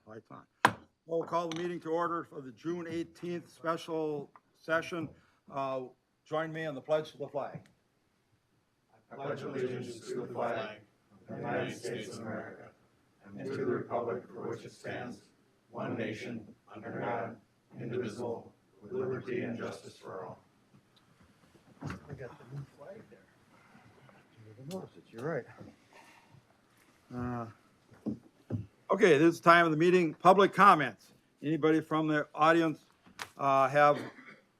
lights on. We'll call the meeting to order for the June 18th special session. Join me in the pledge to the flag. I pledge allegiance to the flag of the United States of America and to the republic for which it stands, one nation, under God, indivisible, with liberty and justice for all. I got the new flag there. Didn't even notice it, you're right. Okay, this is the time of the meeting. Public comments. Anybody from the audience have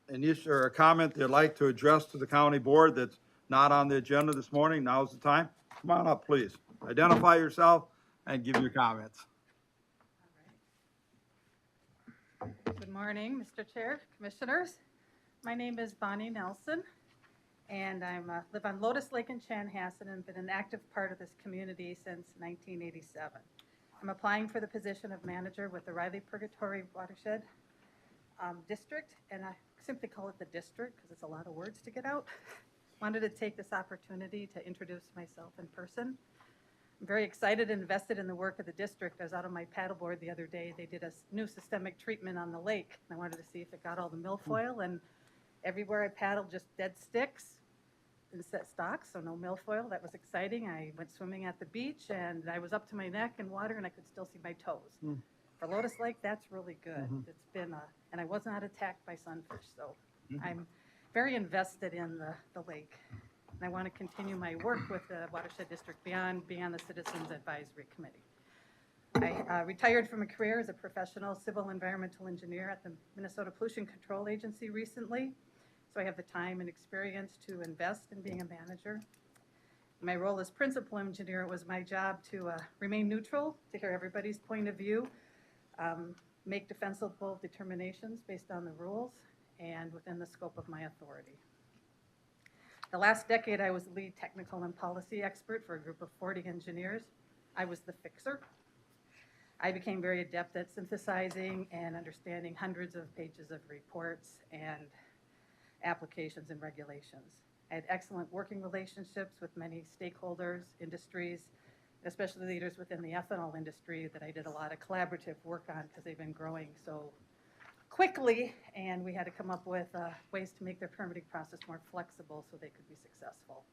an issue or a comment they'd like to address to the county board that's not on the agenda this morning? Now's the time. Come on up, please. Identify yourself and give your comments. Good morning, Mr. Chair, Commissioners. My name is Bonnie Nelson, and I live on Lotus Lake in Chanhassen and been an active part of this community since 1987. I'm applying for the position of manager with the Riley Purgatory Watershed District, and I simply call it the district because it's a lot of words to get out. Wanted to take this opportunity to introduce myself in person. I'm very excited and invested in the work of the district. I was out on my paddleboard the other day. They did a new systemic treatment on the lake, and I wanted to see if it got all the milfoil, and everywhere I paddled, just dead sticks and set stocks, so no milfoil. That was exciting. I went swimming at the beach, and I was up to my neck in water, and I could still see my toes. For Lotus Lake, that's really good. It's been, and I was not attacked by sunfish, so I'm very invested in the lake. And I want to continue my work with the Watershed District beyond being on the Citizens Advisory Committee. I retired from a career as a professional civil environmental engineer at the Minnesota Pollution Control Agency recently, so I have the time and experience to invest in being a manager. In my role as principal engineer, it was my job to remain neutral, to hear everybody's point of view, make defensible determinations based on the rules and within the scope of my authority. The last decade, I was the lead technical and policy expert for a group of 40 engineers. I was the fixer. I became very adept at synthesizing and understanding hundreds of pages of reports and applications and regulations. I had excellent working relationships with many stakeholders, industries, especially leaders within the ethanol industry that I did a lot of collaborative work on because they've been growing so quickly, and we had to come up with ways to make their permitting process more flexible so they could be successful.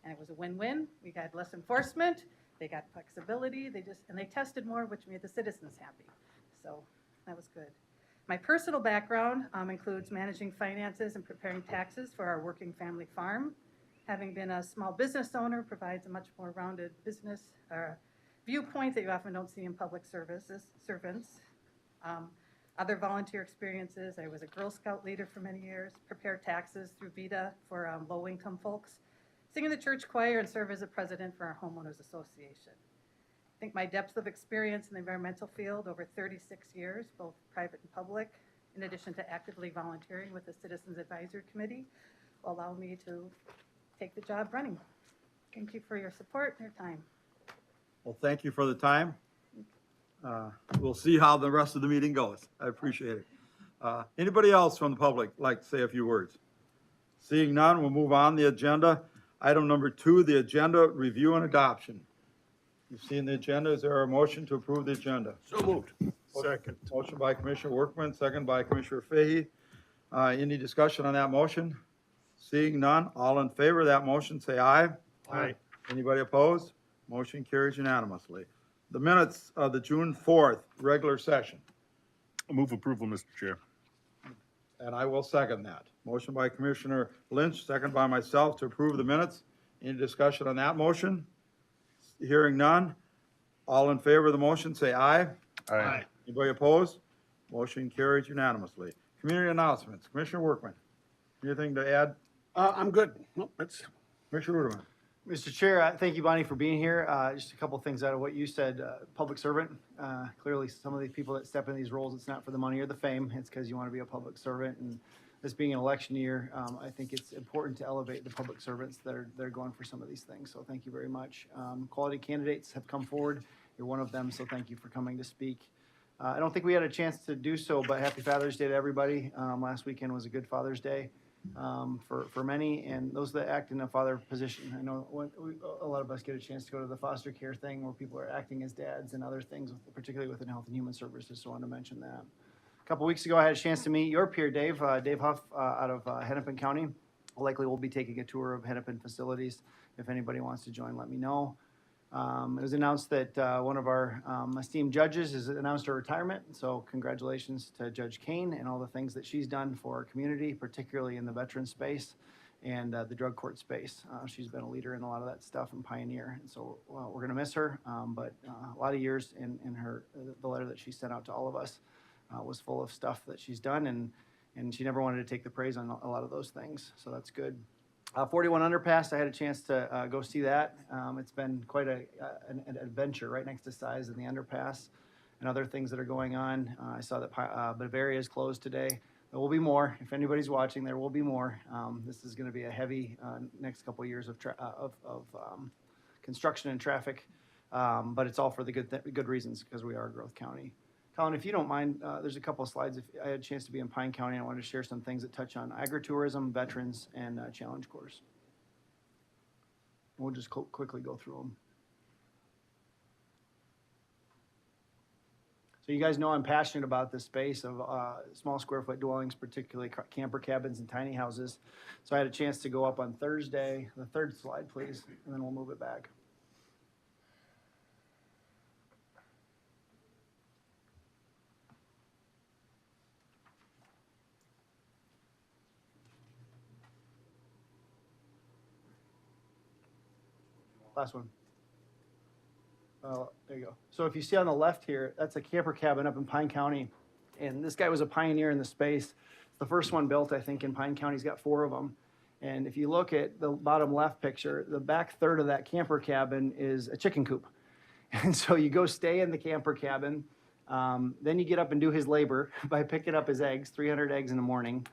And it was a win-win. We got less enforcement, they got flexibility, and they tested more, which made the citizens happy. So that was good. My personal background includes managing finances and preparing taxes for our working family farm. Having been a small business owner provides a much more rounded business viewpoint that you often don't see in public servants. Other volunteer experiences, I was a Girl Scout leader for many years, prepared taxes through VITA for low-income folks, sing in the church choir, and serve as a president for our homeowners association. I think my depth of experience in the environmental field over 36 years, both private and public, in addition to actively volunteering with the Citizens Advisory Committee, will allow me to take the job running. Thank you for your support and your time. Well, thank you for the time. We'll see how the rest of the meeting goes. I appreciate it. Anybody else from the public like to say a few words? Seeing none, we'll move on the agenda. Item number 2, the agenda review and adoption. You've seen the agenda. Is there a motion to approve the agenda? So moved. Second. Motion by Commissioner Workman, second by Commissioner Fahey. Any discussion on that motion? Seeing none, all in favor of that motion, say aye. Aye. Anybody opposed? Motion carries unanimously. The minutes of the June 4th regular session, I move approval, Mr. Chair. and I will second that. Motion by Commissioner Lynch, second by myself to approve the minutes. Any discussion on that motion? Hearing none, all in favor of the motion, say aye. Aye. Anybody opposed? Motion carries unanimously. Community announcements. Commissioner Workman, anything to add? I'm good. Nope, that's. Commissioner Ruderman. Mr. Chair, thank you, Bonnie, for being here. Just a couple things out of what you said. Public servant. Clearly, some of these people that step in these roles, it's not for the money or the fame. It's because you want to be a public servant. And this being an election year, I think it's important to elevate the public servants that are going for some of these things. So thank you very much. Quality candidates have come forward. You're one of them, so thank you for coming to speak. I don't think we had a chance to do so, but happy Father's Day to everybody. Last weekend was a good Father's Day. for many, and those that act in a father position. I know a lot of us get a chance to go to the foster care thing where people are acting as dads and other things, particularly within Health and Human Services, so I wanted to mention that. A couple weeks ago, I had a chance to meet your peer, Dave Huff, out of Hennepin County. Likely we'll be taking a tour of Hennepin facilities. If anybody wants to join, let me know. It was announced that one of our esteemed judges has announced her retirement. So congratulations to Judge Kane and all the things that she's done for our community, particularly in the veteran space and the drug court space. She's been a leader in a lot of that stuff and pioneer. And so we're going to miss her, but a lot of years in her, the letter that she sent out to all of us was full of stuff that she's done, and she never wanted to take the praise on a lot of those things. So that's good. 41 Underpass, I had a chance to go see that. It's been quite an adventure right next to Size in the underpass and other things that are going on. I saw that Bavaria is closed today. There will be more. If anybody's watching, there will be more. This is going to be a heavy next couple of years of construction and traffic, but it's all for the good reasons because we are a growth county. Colin, if you don't mind, there's a couple of slides. If I had a chance to be in Pine County, I wanted to share some things that touch on agritourism, veterans, and challenge course. We'll just quickly go through them. So you guys know I'm passionate about this space of small square foot dwellings, particularly camper cabins and tiny houses. So I had a chance to go up on Thursday. The third slide, please, and then we'll move it back. Last one. There you go. So if you see on the left here, that's a camper cabin up in Pine County. And this guy was a pioneer in the space. It's the first one built, I think, in Pine County. He's got 4 of them. And if you look at the bottom left picture, the back third of that camper cabin is a chicken coop. And so you go stay in the camper cabin. Then you get up and do his labor by picking up his eggs, 300 eggs in the morning.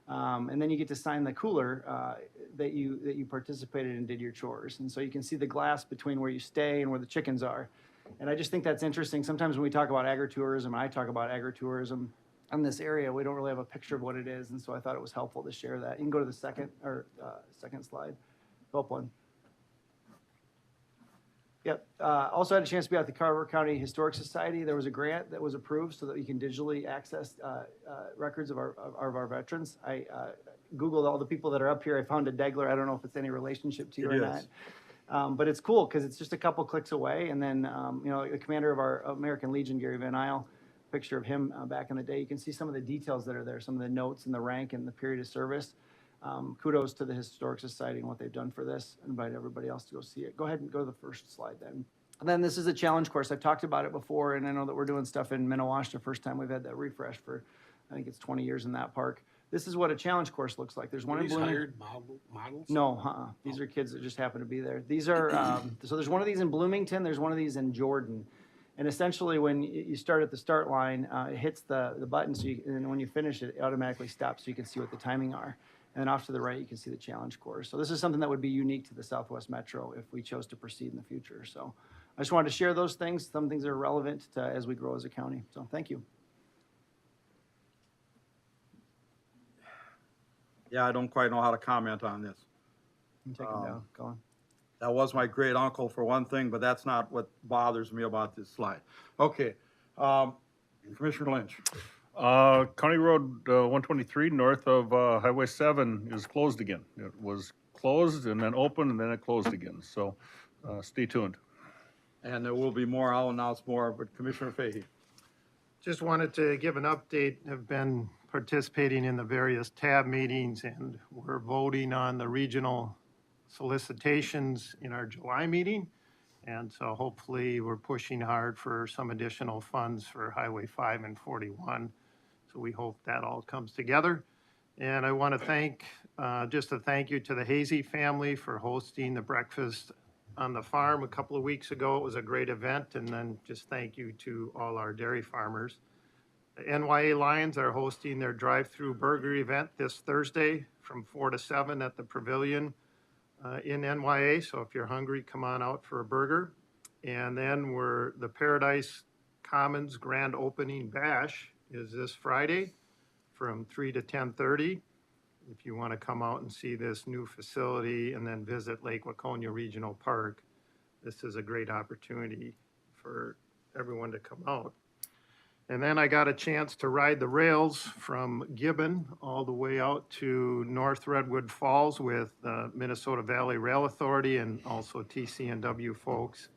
And then you get to sign the cooler that you participated in and did your chores. And so you can see the glass between where you stay and where the chickens are. And I just think that's interesting. Sometimes when we talk about agritourism, I talk about agritourism in this area, we don't really have a picture of what it is. And so I thought it was helpful to share that. You can go to the second slide. Go up one. Yep. Also had a chance to be at the Carver County Historic Society. There was a grant that was approved so that you can digitally access records of our veterans. I Googled all the people that are up here. I found a Degler. I don't know if it's any relationship to you or not. But it's cool because it's just a couple clicks away. And then, the commander of our American Legion, Gary Van Isle, picture of him back in the day. You can see some of the details that are there, some of the notes and the rank and the period of service. Kudos to the Historic Society and what they've done for this. I invite everybody else to go see it. Go ahead and go to the first slide then. And then this is a challenge course. I've talked about it before, and I know that we're doing stuff in Minnewash, the first time we've had that refresh for, I think it's 20 years in that park. This is what a challenge course looks like. There's one in Bloomington. Hired models? No, these are kids that just happen to be there. These are, so there's one of these in Bloomington, there's one of these in Jordan. And essentially when you start at the start line, it hits the button, and when you finish it automatically stops so you can see what the timing are. And then off to the right, you can see the challenge course. So this is something that would be unique to the Southwest Metro if we chose to proceed in the future. So I just wanted to share those things, some things that are relevant to, as we grow as a county. So thank you. Yeah, I don't quite know how to comment on this. You can take them down, Colin. That was my great uncle for one thing, but that's not what bothers me about this slide. Okay, Commissioner Lynch. County Road 123 north of Highway 7 is closed again. It was closed and then opened and then it closed again. So stay tuned. And there will be more, I'll announce more, but Commissioner Fahey. Just wanted to give an update. Have been participating in the various TAB meetings, and we're voting on the regional solicitations in our July meeting. And so hopefully we're pushing hard for some additional funds for Highway 5 and 41. So we hope that all comes together. And I want to thank, just a thank you to the Hazy family for hosting the breakfast on the farm a couple of weeks ago. It was a great event. And then just thank you to all our dairy farmers. The NYA Lions are hosting their drive-through burger event this Thursday from 4 to 7 at the Pavilion in NYA. So if you're hungry, come on out for a burger. And then the Paradise Commons grand opening bash is this Friday from 3 to 10:30. if you want to come out and see this new facility and then visit Lake Waconia Regional Park, this is a great opportunity for everyone to come out. And then I got a chance to ride the rails from Gibbon all the way out to North Redwood Falls with the Minnesota Valley Rail Authority and also TCNW folks.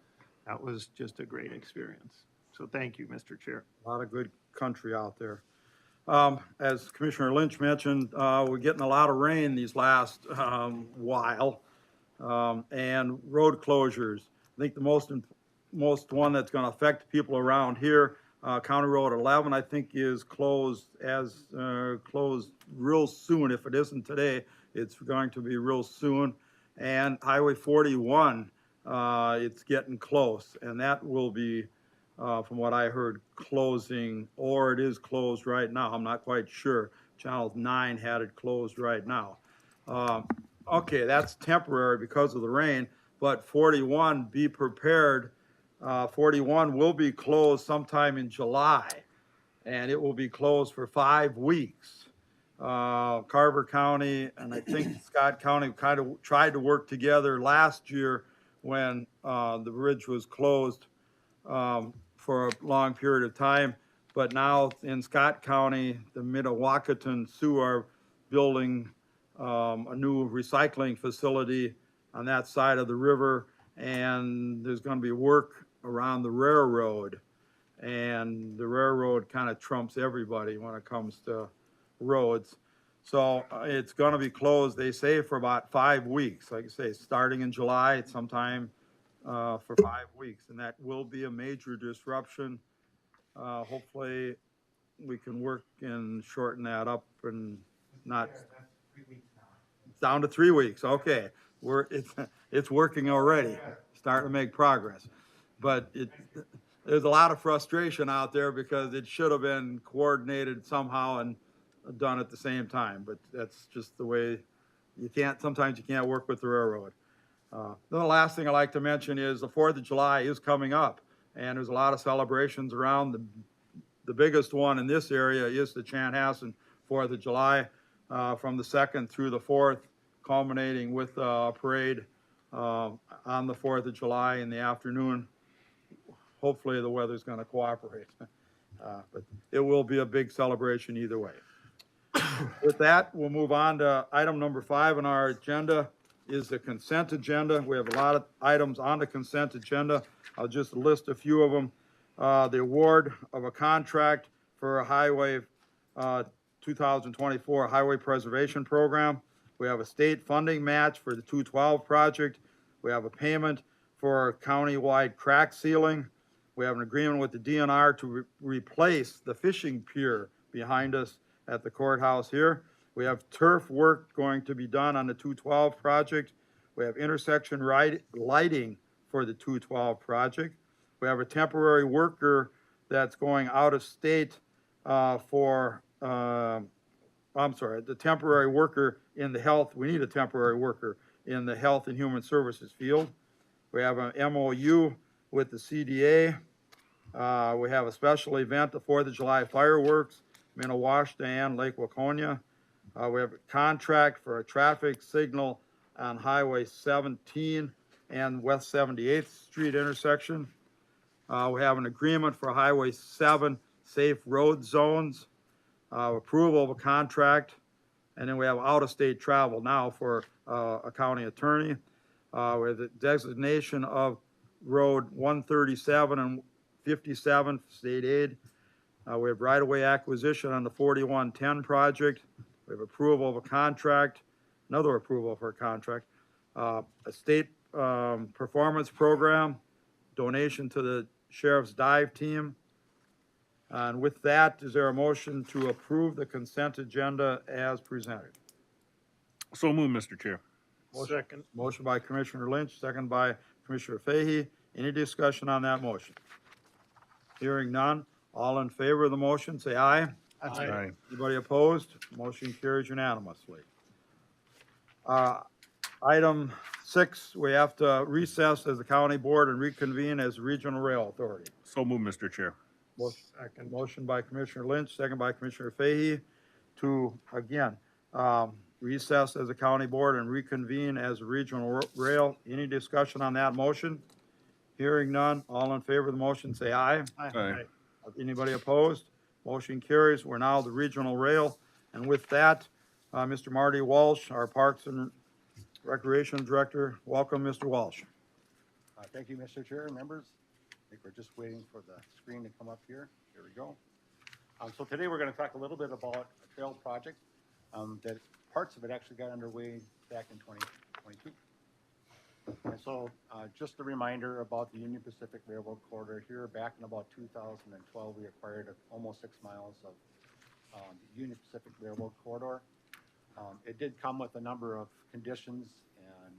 That was just a great experience. So thank you, Mr. Chair. A lot of good country out there. As Commissioner Lynch mentioned, we're getting a lot of rain these last while, and road closures. I think the most one that's going to affect people around here, County Road 11, I think is closed real soon. If it isn't today, it's going to be real soon. And Highway 41, it's getting close, and that will be, from what I heard, closing, or it is closed right now. I'm not quite sure. Channel 9 had it closed right now. Okay, that's temporary because of the rain, but 41, be prepared. 41 will be closed sometime in July, and it will be closed for 5 weeks. Carver County and I think Scott County kind of tried to work together last year when the bridge was closed for a long period of time. But now in Scott County, the Mid-Wacaton Sioux are building a new recycling facility on that side of the river, and there's going to be work around the railroad, and the railroad kind of trumps everybody when it comes to roads. So it's going to be closed, they say, for about 5 weeks. Like I say, starting in July, sometime for 5 weeks, and that will be a major disruption. Hopefully, we can work and shorten that up and not. It's down to 3 weeks. Okay, it's working already, starting to make progress, but there's a lot of frustration out there because it should have been coordinated somehow and done at the same time. But that's just the way sometimes you can't work with the railroad. Then the last thing I'd like to mention is the 4th of July is coming up, and there's a lot of celebrations around. The biggest one in this area is the Chanhassen 4th of July, from the 2nd through the 4th, culminating with a parade on the 4th of July in the afternoon. Hopefully the weather's going to cooperate, but it will be a big celebration either way. With that, we'll move on to item number 5 on our agenda is the consent agenda. We have a lot of items on the consent agenda. I'll just list a few of them. The award of a contract for a highway 2024 highway preservation program. We have a state funding match for the 212 project. We have a payment for county-wide crack sealing. We have an agreement with the DNR to replace the fishing pier behind us at the courthouse here. We have turf work going to be done on the 212 project. We have intersection lighting for the 212 project. We have a temporary worker that's going out of state the temporary worker in the health. We need a temporary worker in the health and human services field. We have an MOU with the CDA. We have a special event, the 4th of July fireworks, Minnewaska and Lake Waconia. We have a contract for a traffic signal on Highway 17 and West 78th Street intersection. We have an agreement for Highway 7 safe road zones, approval of a contract, and then we have out-of-state travel now for a county attorney. We have the designation of Road 137 and 57 state aid. We have right-of-way acquisition on the 4110 project. We have approval of a contract, another approval for a contract, a state performance program, donation to the Sheriff's Dive Team. And with that, is there a motion to approve the consent agenda as presented? So move, Mr. Chair. Second. Motion by Commissioner Lynch, second by Commissioner Fahey. Any discussion on that motion? Hearing none. All in favor of the motion, say aye. Aye. Anybody opposed? Motion carries unanimously. Item 6, we have to recess as the county board and reconvene as regional rail authority. So move, Mr. Chair. Motion by Commissioner Lynch, second by Commissioner Fahey to, again, recess as a county board and reconvene as a regional rail. Any discussion on that motion? Hearing none, all in favor of the motion, say aye. Aye. Anybody opposed? Motion carries. We're now the regional rail. And with that, Mr. Marty Walsh, our Parks and Recreation Director. Welcome, Mr. Walsh. Thank you, Mr. Chair, members. I think we're just waiting for the screen to come up here. Here we go. So today we're going to talk a little bit about a trail project that parts of it actually got underway back in 2022. And so just a reminder about the Union Pacific Railroad corridor here. Back in about 2012, we acquired almost 6 miles of the Union Pacific Railroad corridor. It did come with a number of conditions, and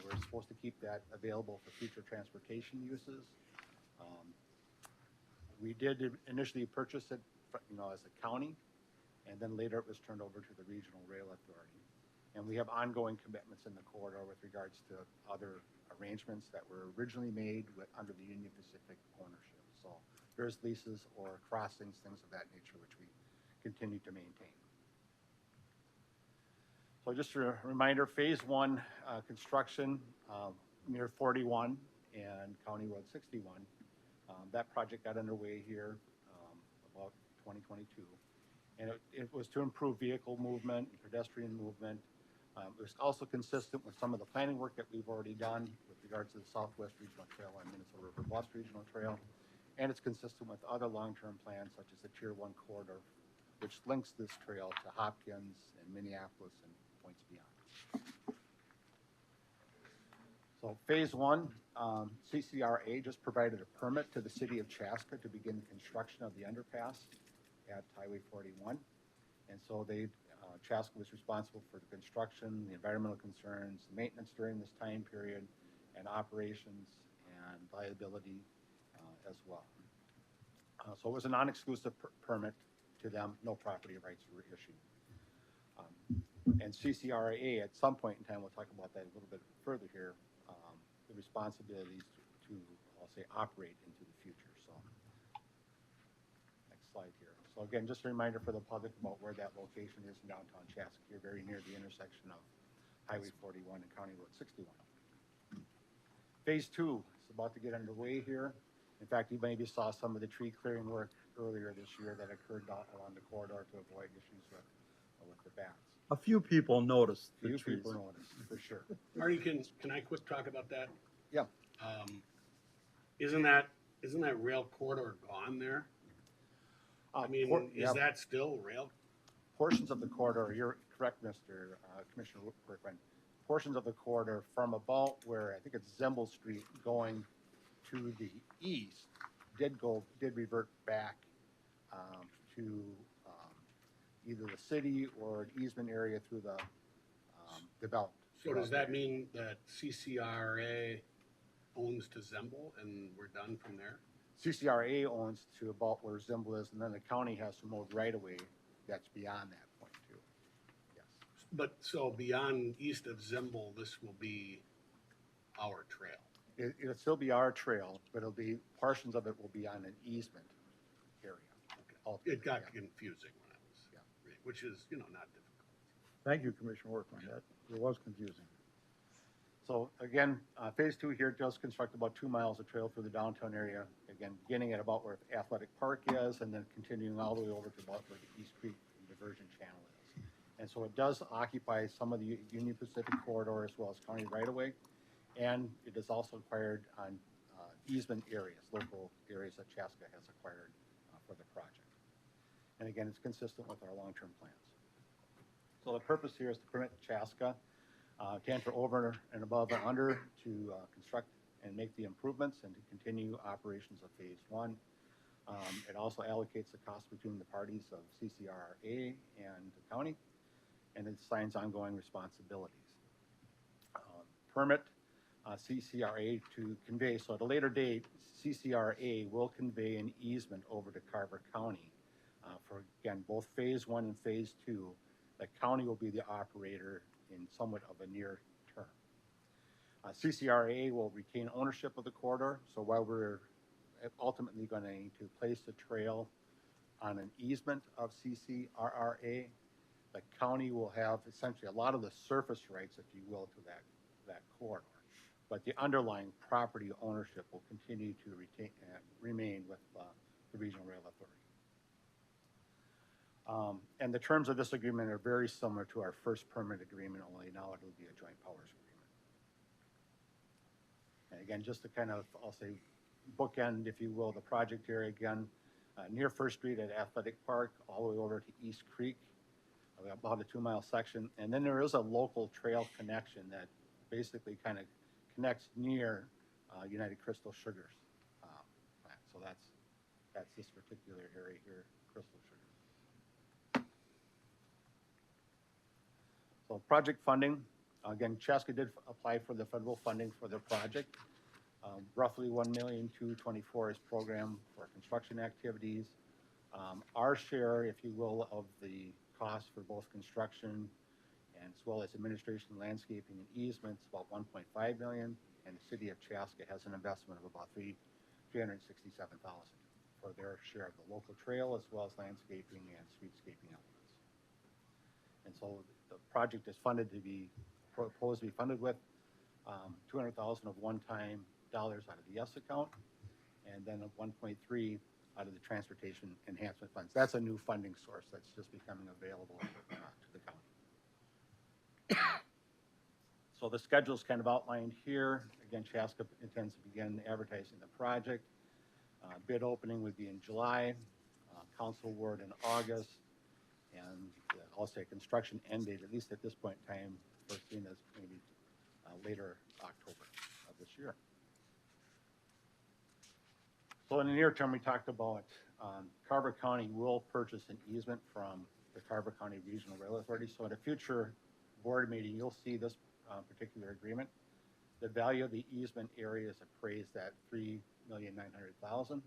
we're supposed to keep that available for future transportation uses. We did initially purchase it, as a county, and then later it was turned over to the Regional Rail Authority. And we have ongoing commitments in the corridor with regards to other arrangements that were originally made under the Union Pacific ownership. So there's leases or crossings, things of that nature, which we continue to maintain. So just a reminder, phase 1 construction near 41 and County Road 61. That project got underway here about 2022. And it was to improve vehicle movement and pedestrian movement. It was also consistent with some of the planning work that we've already done with regards to the Southwest Regional Trail and Minnesota River Bluffs Regional Trail. And it's consistent with other long-term plans such as the Tier 1 corridor, which links this trail to Hopkins and Minneapolis and points beyond. So phase 1, CCRA just provided a permit to the city of Chaska to begin construction of the underpass at Highway 41. And so Chaska was responsible for the construction, the environmental concerns, maintenance during this time period, and operations and liability as well. So it was a non-exclusive permit to them, no property rights were issued. And CCRA, at some point in time, we'll talk about that a little bit further here, the responsibilities to, I'll say, operate into the future. So next slide here. So again, just a reminder for the public about where that location is in downtown Chaska, here very near the intersection of Highway 41 and County Road 61. Phase 2 is about to get underway here. In fact, you maybe saw some of the tree clearing work earlier this year that occurred along the corridor to avoid issues with the bats. A few people noticed the Few trees. people noticed, for sure. Marty, can I quick talk about that? Yeah. Isn't that rail corridor gone there? I mean, is that still rail? Portions of the corridor, you're correct, Mr. Commissioner Workman. Portions of the corridor from about where I think it's Zemble Street going to the east did revert back to either the city or an easement area through the developed. So does that mean that CCRA owns to Zemble and we're done from there? CCRA owns to about where Zemble is, and then the county has some more right-of-way that's beyond that point too. Yes. But so beyond east of Zemble, this will be our trail. It'll still be our trail, but portions of it will be on an easement area. Okay. It got Yeah. confusing when I was, which is, not difficult. Thank you, Commissioner Workman. It was confusing. So again, phase 2 here does construct about 2 miles of trail through the downtown area. Again, beginning at about where Athletic Park is, and then continuing all the way over to about where the East Creek Diversion Channel is. And so it does occupy some of the Union Pacific corridor as well as county right-of-way. And it is also acquired on easement areas, local areas that Chaska has acquired for the project. And again, it's consistent with our long-term plans. So the purpose here is to permit Chaska to enter over and above and under to construct and make the improvements and to continue operations of phase 1. It also allocates the cost between the parties of CCRA and the county, and it assigns ongoing responsibilities. Permit CCRA to convey, so at a later date, CCRA will convey an easement over to Carver County for, again, both phase 1 and phase 2. The county will be the operator in somewhat of a near term. CCRA will retain ownership of the corridor, so while we're ultimately going to place the trail on an easement of CCRA, The county will have essentially a lot of the surface rights, if you will, to that corridor. But the underlying property ownership will continue to remain with the Regional Rail Authority. And the terms of this agreement are very similar to our first permit agreement, only now it'll be a joint powers agreement. And again, just to kind of, I'll say, bookend, if you will, the project area again, near First Street at Athletic Park, all the way over to East Creek, about a 2-mile section. And then there is a local trail connection that basically kind of connects near United Crystal Sugars plant. So that's this particular area here, Crystal Sugars. So project funding, again, Chaska did apply for the federal funding for the project. Roughly $1,224,000 is programmed for construction activities. Our share, if you will, of the cost for both construction and as well as administration, landscaping, and easements, about $1.5 million, and the city of Chaska has an investment of about $367,000 for their share of the local trail as well as landscaping and streetscaping elements. And so the project is proposed to be funded with $200,000 of one-time dollars out of the S account, and then of 1.3 out of the transportation enhancement funds. That's a new funding source that's just becoming available to the county. So the schedule is kind of outlined here. Again, Chaska intends to begin advertising the project. Bid opening would be in July, council award in August, and I'll say construction end date, at least at this point in time, foreseen as maybe later October of this year. So in the near term, we talked about Carver County will purchase an easement from the Carver County Regional Rail Authority. So at a future board meeting, you'll see this particular agreement. The value of the easement area is appraised at $3,900,000.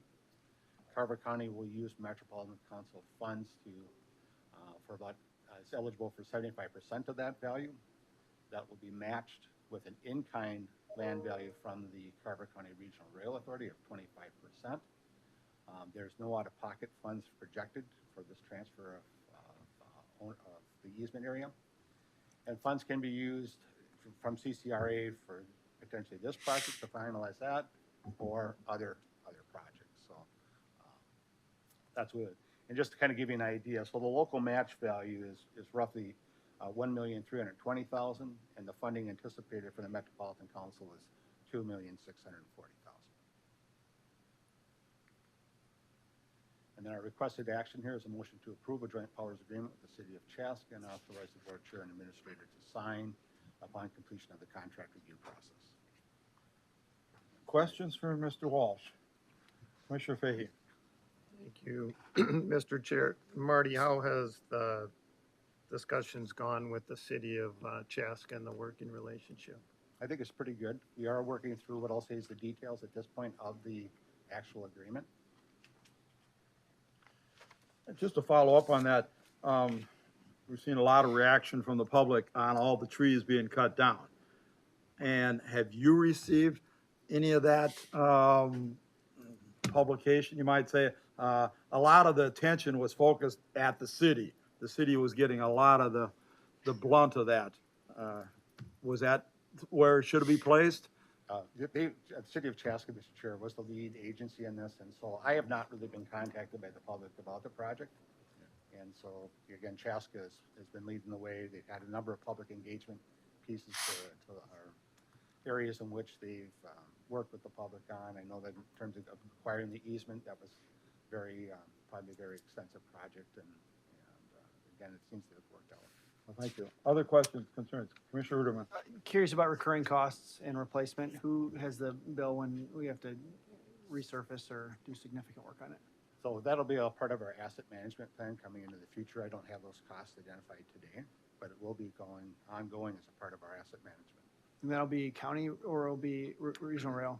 Carver County will use Metropolitan Council funds to for about it's eligible for 75% of that value. That will be matched with an in-kind land value from the Carver County Regional Rail Authority of 25%. There's no out-of-pocket funds projected for this transfer of the easement area. And funds can be used from CCRA for potentially this project to finalize that or other projects. So that's what, and just to kind of give you an idea, so the local match value is roughly $1,320,000, and the funding anticipated for the Metropolitan Council is $2,640,000. And then our requested action here is a motion to approve a joint powers agreement with the city of Chaska and authorize the board chair and administrator to sign upon completion of the contract review process. Questions for Mr. Walsh? Commissioner Fahey? Thank you, Mr. Chair. Marty, how has the discussions gone with the city of Chaska and the working relationship? I think it's pretty good. We are working through what I'll say is the details at this point of the actual agreement. Just to follow up on that, we've seen a lot of reaction from the public on all the trees being cut down. And have you received any of that publication, you might say? A lot of the attention was focused at the city. The city was getting a lot of the blunt of that. Was that where it should be placed? The city of Chaska, Mr. Chair, was the lead agency in this, and so I have not really been contacted by the public about the project. And so, again, Chaska has been leading the way. They've had a number of public engagement pieces to our areas in which they've worked with the public on. I know that in terms of acquiring the easement, that was probably a very extensive project, and again, it seems to have worked out. Well, thank you. Other questions, concerns? Commissioner Ruderman? Curious about recurring costs and replacement. Who has the bill when we have to resurface or do significant work on it? So that'll be a part of our asset management plan coming into the future. I don't have those costs identified today, but it will be ongoing as a part of our asset management. And that'll be county or it'll be regional rail?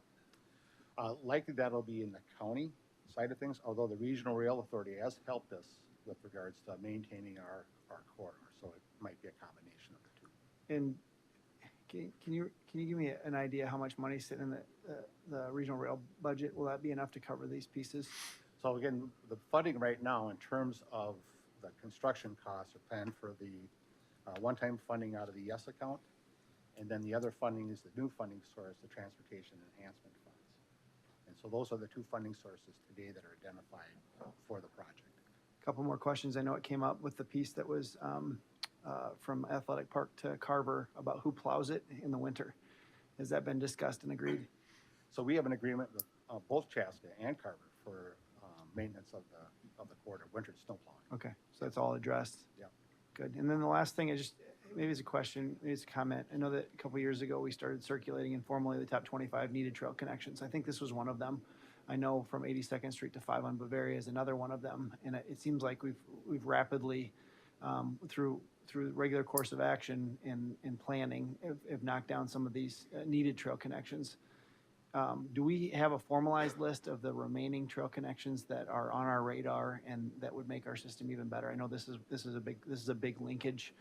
Likely that'll be in the county side of things, although the Regional Rail Authority has helped us with regards to maintaining our corridor. So it might be a combination of the two. And can you give me an idea how much money's sitting in the regional rail budget? Will that be enough to cover these pieces? So again, the funding right now in terms of the construction costs are planned for the one-time funding out of the YES account. And then the other funding is the new funding source, the transportation enhancement funds. And so those are the two funding sources today that are identified for the project. Couple more questions. I know it came up with the piece that was from Athletic Park to Carver about who plows it in the winter. Has that been discussed and agreed? So we have an agreement with both Chaska and Carver for maintenance of the corridor, winter snow plowing. Okay, so that's all addressed? Yeah. Good. And then the last thing is just, maybe it's a question, maybe it's a comment. I know that a couple years ago, we started circulating informally the top 25 needed trail connections. I think this was one of them. I know from 82nd Street to 5 on Bavaria is another one of them. And it seems like we've rapidly, through regular course of action and planning, have knocked down some of these needed trail connections. Do we have a formalized list of the remaining trail connections that are on our radar and that would make our system even better? I know this is a big linkage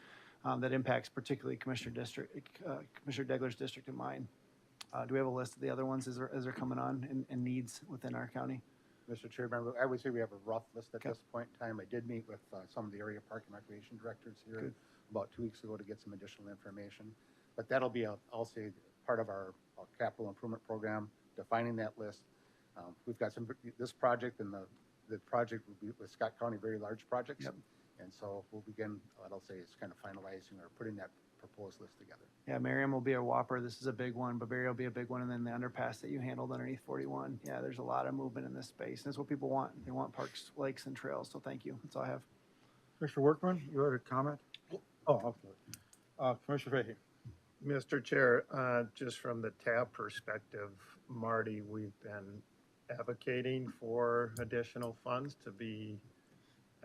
that impacts particularly Commissioner Degler's district and mine. Do we have a list of the other ones as they're coming on and needs within our county? Mr. Chairman, I would say we have a rough list at Okay. this point in time. I did meet with some of the area park and recreation directors here Good. about 2 weeks ago to get some additional information. But that'll be, I'll say, part of our capital improvement program, defining that list. We've got this project and the project will be with Scott County, very large projects. Yep. And so we'll begin, what I'll say is kind of finalizing or putting that proposed list together. Yeah, Merriam will be a whopper. This is a big one. Bavaria will be a big one. And then the underpass that you handled underneath 41. Yeah, there's a lot of movement in this space. And that's what people want. They want parks, lakes, and trails. So thank you. That's all I have. Commissioner Workman, you had a comment? Oh, okay. Commissioner Fahey. Mr. Chair, just from the TAB perspective, Marty, we've been advocating for additional funds to be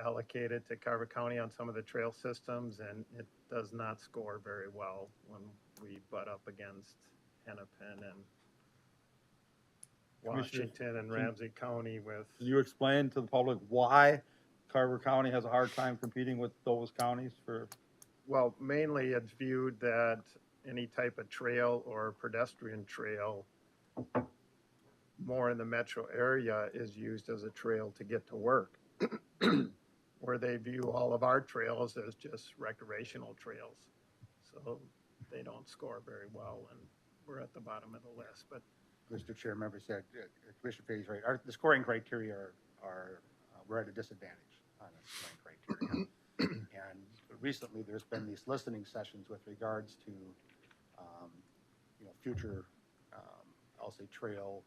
allocated to Carver County on some of the trail systems, and it does not score very well when we butt up against Hennepin and Commissioner, Washington and Ramsey County with, Can you explain to the public why Carver County has a hard time competing with those counties for? well, mainly it's viewed that any type of trail or pedestrian trail more in the metro area is used as a trail to get to work. Where they view all of our trails as just recreational trails. So they don't score very well, and we're at the bottom of the list. But Mr. Chair, members said, Commissioner Fahey's right. The scoring criteria are we're at a disadvantage on the scoring criteria. And recently, there's been these listening sessions with regards to, future, I'll say, trail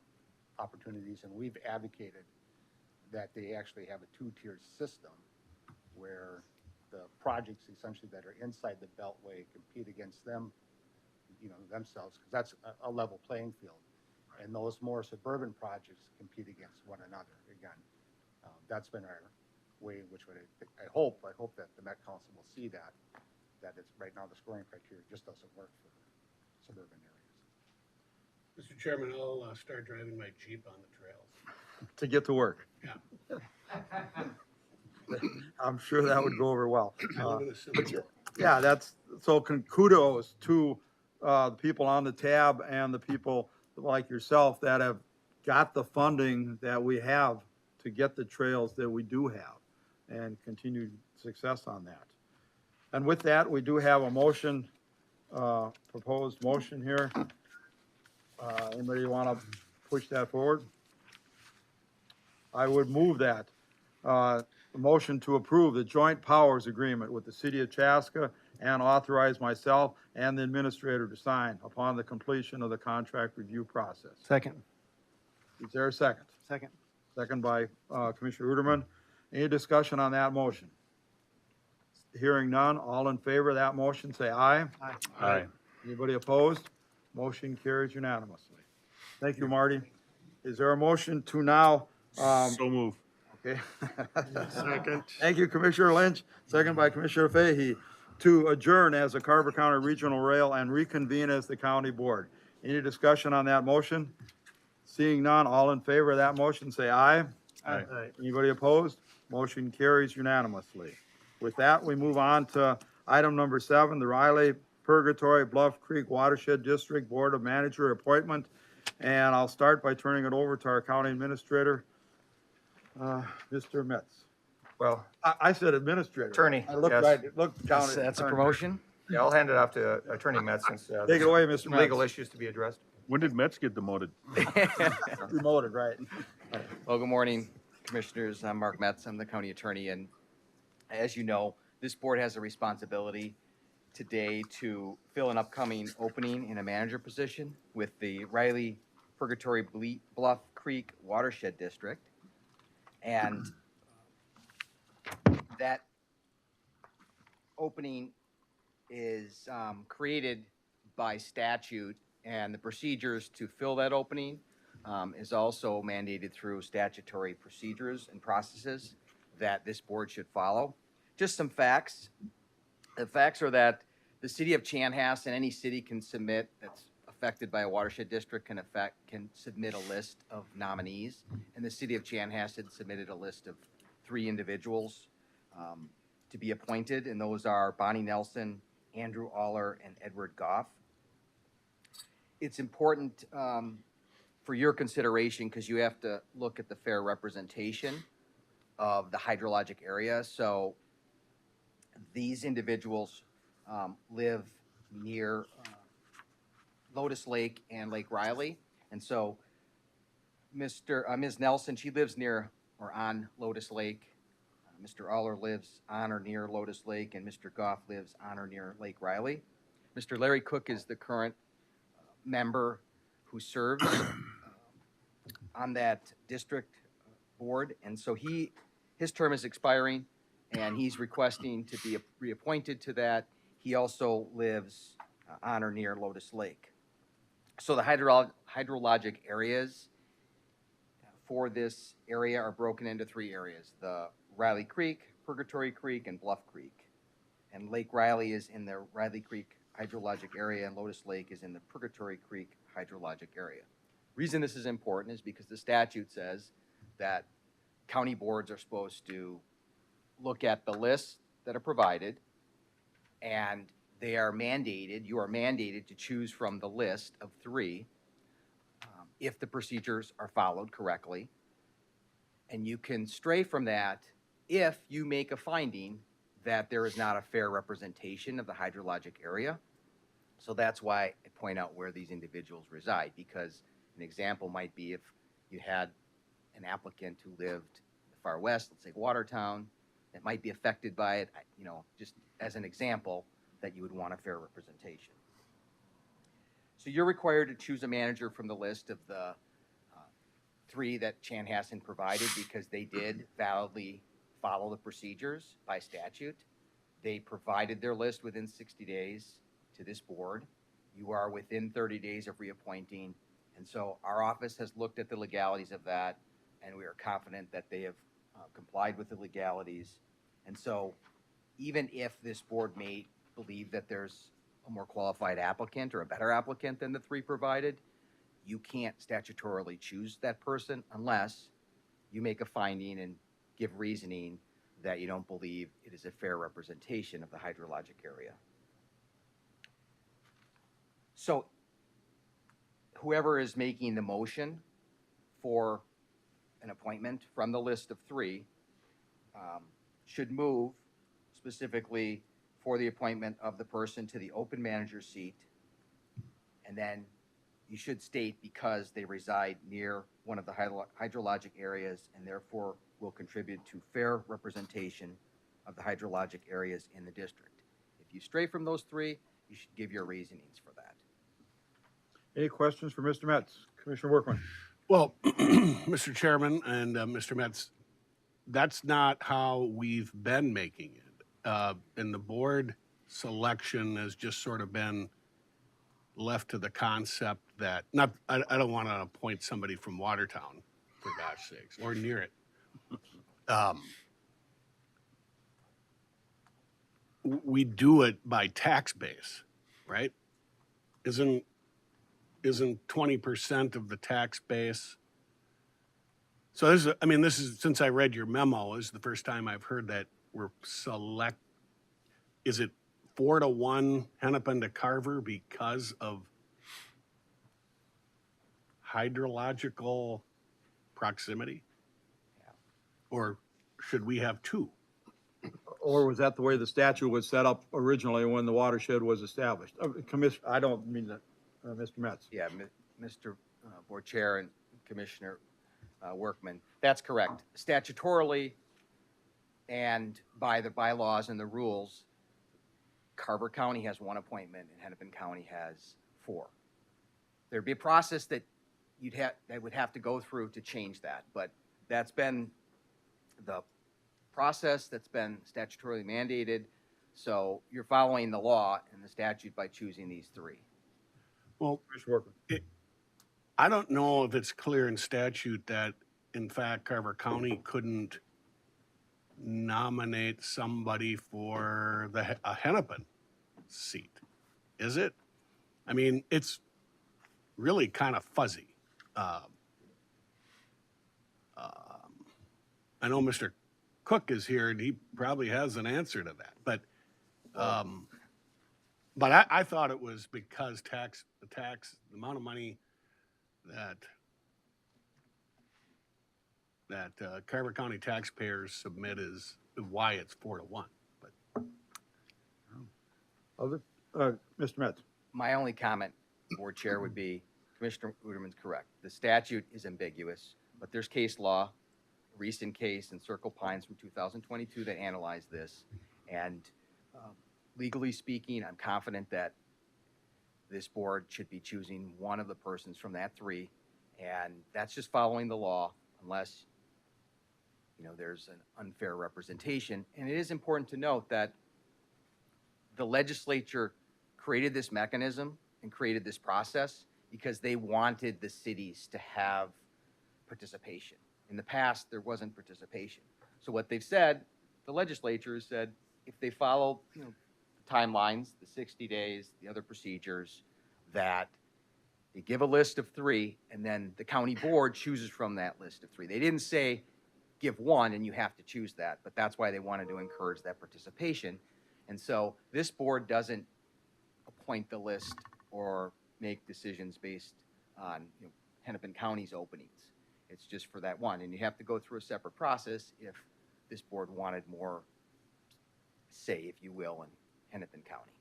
opportunities, and we've advocated that they actually have a two-tiered system where the projects essentially that are inside the Beltway compete against them, themselves, because that's a level playing field. And those more suburban projects compete against one another. Again, that's been our way in which I hope that the Met Council will see that it's right now the scoring criteria just doesn't work for suburban areas. Mr. Chairman, I'll start driving my Jeep on the trails. To get to work. Yeah. I'm sure that would go over well. I live in a city. Yeah, kudos to the people on the tab and the people like yourself that have got the funding that we have to get the trails that we do have and continued success on that. And with that, we do have a motion, proposed motion here. Anybody want to push that forward? I would move that. A motion to approve the joint powers agreement with the city of Chaska and authorize myself and the administrator to sign upon the completion of the contract review process. Second. Is there a second? Second. Second by Commissioner Uterman. Any discussion on that motion? Hearing none, all in favor of that motion, say aye. Aye. Aye. Anybody opposed? Motion carries unanimously. Thank you, Marty. Is there a motion to now, So move. okay? Second. Thank you, Commissioner Lynch. Second by Commissioner Fahey, to adjourn as the Carver County Regional Rail and reconvene as the county board. Any discussion on that motion? Seeing none, all in favor of that motion, say aye. Aye. Anybody opposed? Motion carries unanimously. With that, we move on to item number 7, the Riley Purgatory Bluff Creek Watershed District Board of Manager appointment. And I'll start by turning it over to our county administrator, Mr. Metz. Well, I said administrator. Attorney, I looked yes. right, looked down. That's, at that's a attorney. promotion. yeah, I'll hand it off to Attorney Metz since Take it there's away, Mr. some legal Metz. issues to be addressed. When did Mets get demoted? Promoted, right? Well, good morning, Commissioners. I'm Mark Metz. I'm the county attorney, and as you know, this board has a responsibility today to fill an upcoming opening in a manager position with the Riley Purgatory Bluff Creek Watershed District. And that opening is created by statute, and the procedures to fill that opening is also mandated through statutory procedures and processes that this board should follow. Just some facts. The facts are that the city of Chanhassen, any city can submit that's affected by a watershed district can submit a list of nominees. And the city of Chanhassen submitted a list of 3 individuals to be appointed, and those are Bonnie Nelson, Andrew Aller, and Edward Goff. It's important for your consideration because you have to look at the fair representation of the hydrologic area. So these individuals live near Lotus Lake and Lake Riley. And so Ms. Nelson, she lives near or on Lotus Lake. Mr. Aller lives on or near Lotus Lake, and Mr. Goff lives on or near Lake Riley. Mr. Larry Cook is the current member who serves on that district board, and so his term is expiring, and he's requesting to be reappointed to that. He also lives on or near Lotus Lake. So the hydrologic areas for this area are broken into 3 areas: the Riley Creek, Purgatory Creek, and Bluff Creek. And Lake Riley is in the Riley Creek hydrologic area, and Lotus Lake is in the Purgatory Creek hydrologic area. Reason this is important is because the statute says that county boards are supposed to look at the lists that are provided, and you are mandated to choose from the list of 3 if the procedures are followed correctly. And you can stray from that if you make a finding that there is not a fair representation of the hydrologic area. So that's why I point out where these individuals reside, because an example might be if you had an applicant who lived far west, let's say Watertown, that might be affected by it, just as an example that you would want a fair representation. So you're required to choose a manager from the list of the 3 that Chanhassen provided, because they did validly follow the procedures by statute. They provided their list within 60 days to this board. You are within 30 days of reappointing. And so our office has looked at the legalities of that, and we are confident that they have complied with the legalities. And so even if this board may believe that there's a more qualified applicant or a better applicant than the 3 provided, you can't statutorily choose that person unless you make a finding and give reasoning that you don't believe it is a fair representation of the hydrologic area. So whoever is making the motion for an appointment from the list of 3 should move specifically for the appointment of the person to the open manager seat, and then you should state because they reside near one of the hydrologic areas and therefore will contribute to fair representation of the hydrologic areas in the district. If you stray from those 3, you should give your reasonings for that. Any questions for Mr. Metz? Commissioner Workman? Well, Mr. Chairman and Mr. Metz, that's not how we've been making it. And the board selection has just sort of been left to the concept that, I don't want to appoint somebody from Watertown, for gosh sakes, or near it. We do it by tax base, right? Isn't 20% of the tax base? So this is, since I read your memo, this is the first time I've heard that we're is it 4-1 Hennepin to Carver because of hydrological proximity? Yeah. Or should we have two? Or was that the way the statute was set up originally when the watershed was established? I don't mean that, Mr. Metz. Yeah, Mr. Board Chair and Commissioner Workman, that's correct. Statutorily and by the bylaws and the rules, Carver County has one appointment and Hennepin County has 4. There'd be a process that that would have to go through to change that, but that's been the process that's been statutorily mandated. So you're following the law and the statute by choosing these 3. Well, Commissioner Workman. I don't know if it's clear in statute that, in fact, Carver County couldn't nominate somebody for a Hennepin seat. Is it? I mean, it's really kind of fuzzy. I know Mr. Cook is here and he probably has an answer to that, but I thought it was because the amount of money that Carver County taxpayers submit is why it's 4-1. But Other, Mr. Metz. My only comment, Board Chair, would be Commissioner Uderman's correct. The statute is ambiguous, but there's case law, recent case in Circle Pines from 2022 that analyzed this. And legally speaking, I'm confident that this board should be choosing one of the persons from that 3. And that's just following the law unless, there's an unfair representation. And it is important to note that the legislature created this mechanism and created this process because they wanted the cities to have participation. In the past, there wasn't participation. So what they've said, the legislature has said, if they follow the timelines, the 60 days, the other procedures, that they give a list of 3, and then the county board chooses from that list of 3. They didn't say give 1 and you have to choose that, but that's why they wanted to encourage that participation. And so this board doesn't appoint the list or make decisions based on Hennepin County's openings. It's just for that one, and you have to go through a separate process if this board wanted more say, if you will, in Hennepin County.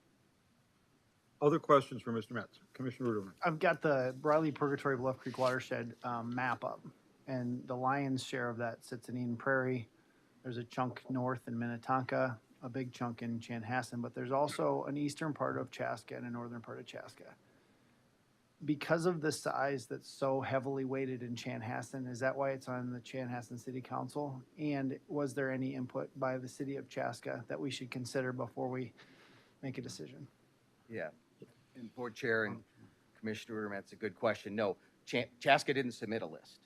Other questions for Mr. Metz? Commissioner Ruderman. I've got the Briley Purgatory Bluff Creek watershed map up, and the lion's share of that sits in Eden Prairie. There's a chunk north in Minnetonka, a big chunk in Chanhassen, but there's also an eastern part of Chaska and a northern part of Chaska. Because of the size that's so heavily weighted in Chanhassen, is that why it's on the Chanhassen City Council? And was there any input by the city of Chaska that we should consider before we make a decision? Yeah, and Board Chair and Commissioner Uderman, that's a good question. No, Chaska didn't submit a list.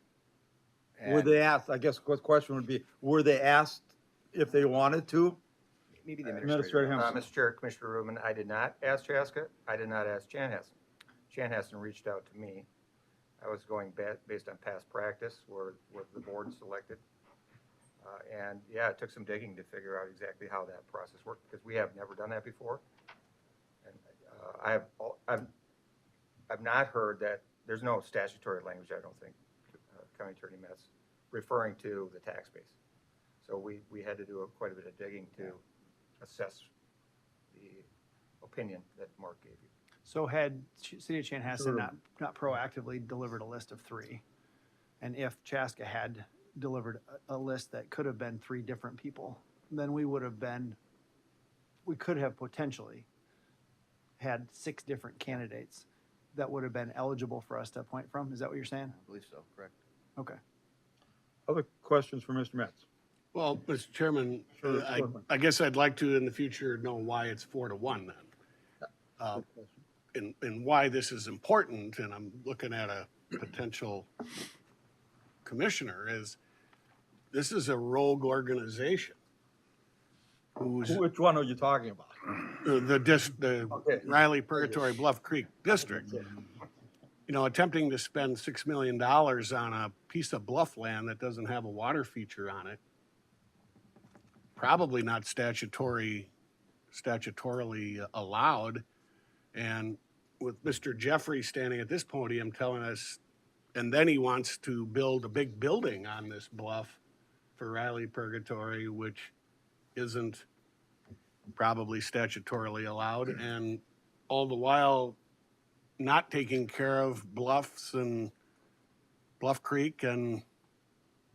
Were And they asked, I guess the question would be, were they asked if they wanted to? maybe the Administrator administrator. Henderson. Mr. Chair, Commissioner Rubin, I did not ask Chaska. I did not ask Chanhassen. Chanhassen reached out to me. I was going based on past practice where the board selected. And yeah, it took some digging to figure out exactly how that process worked because we have never done that before. And I've not heard that, there's no statutory language, I don't think, County Attorney Metz, referring to the tax base. So we had to do quite a bit of digging to assess the opinion that Mark gave you. So had City of Chanhassen not proactively delivered a list of 3, and if Chaska had delivered a list that could have been 3 different people, then we could have potentially had 6 different candidates that would have been eligible for us to appoint from. Is that what you're saying? I believe so, correct. Okay. Other questions for Mr. Metz? Well, Mr. Chairman, Sure, I guess I'd like to in the future know why it's 4-1 then. And why this is important, and I'm looking at a potential commissioner, is this is a rogue organization who's Which one are you talking about? the Okay. Riley Purgatory Bluff Creek District, attempting to spend $6 million on a piece of bluff land that doesn't have a water feature on it. Probably not statutorily allowed. And with Mr. Jeffrey standing at this podium telling us, and then he wants to build a big building on this bluff, for Riley Purgatory, which isn't probably statutorily allowed, and all the while not taking care of Bluffs and Bluff Creek and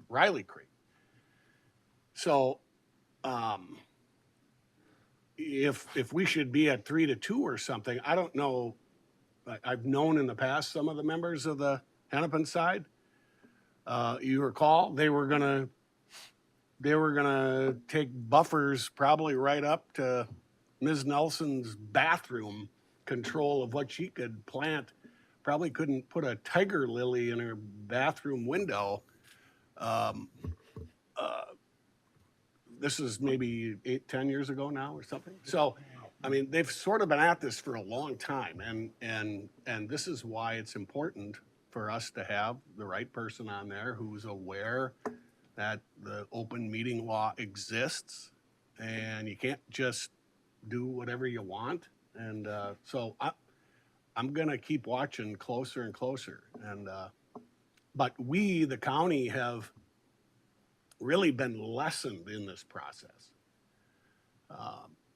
Riley Creek. So, if we should be at 3-2 or something, I don't know. I've known in the past some of the members of the Hennepin side. You recall they were gonna take buffers probably right up to Ms. Nelson's bathroom control of what she could plant. Probably couldn't put a tiger lily in her bathroom window. This is maybe 8-10 years ago now or something. So, I mean, they've sort of been at this for a long time, and this is why it's important for us to have the right person on there who's aware that the open meeting law exists, and you can't just do whatever you want. And so I'm gonna keep watching closer and closer. And but we, the county, have really been lessened in this process.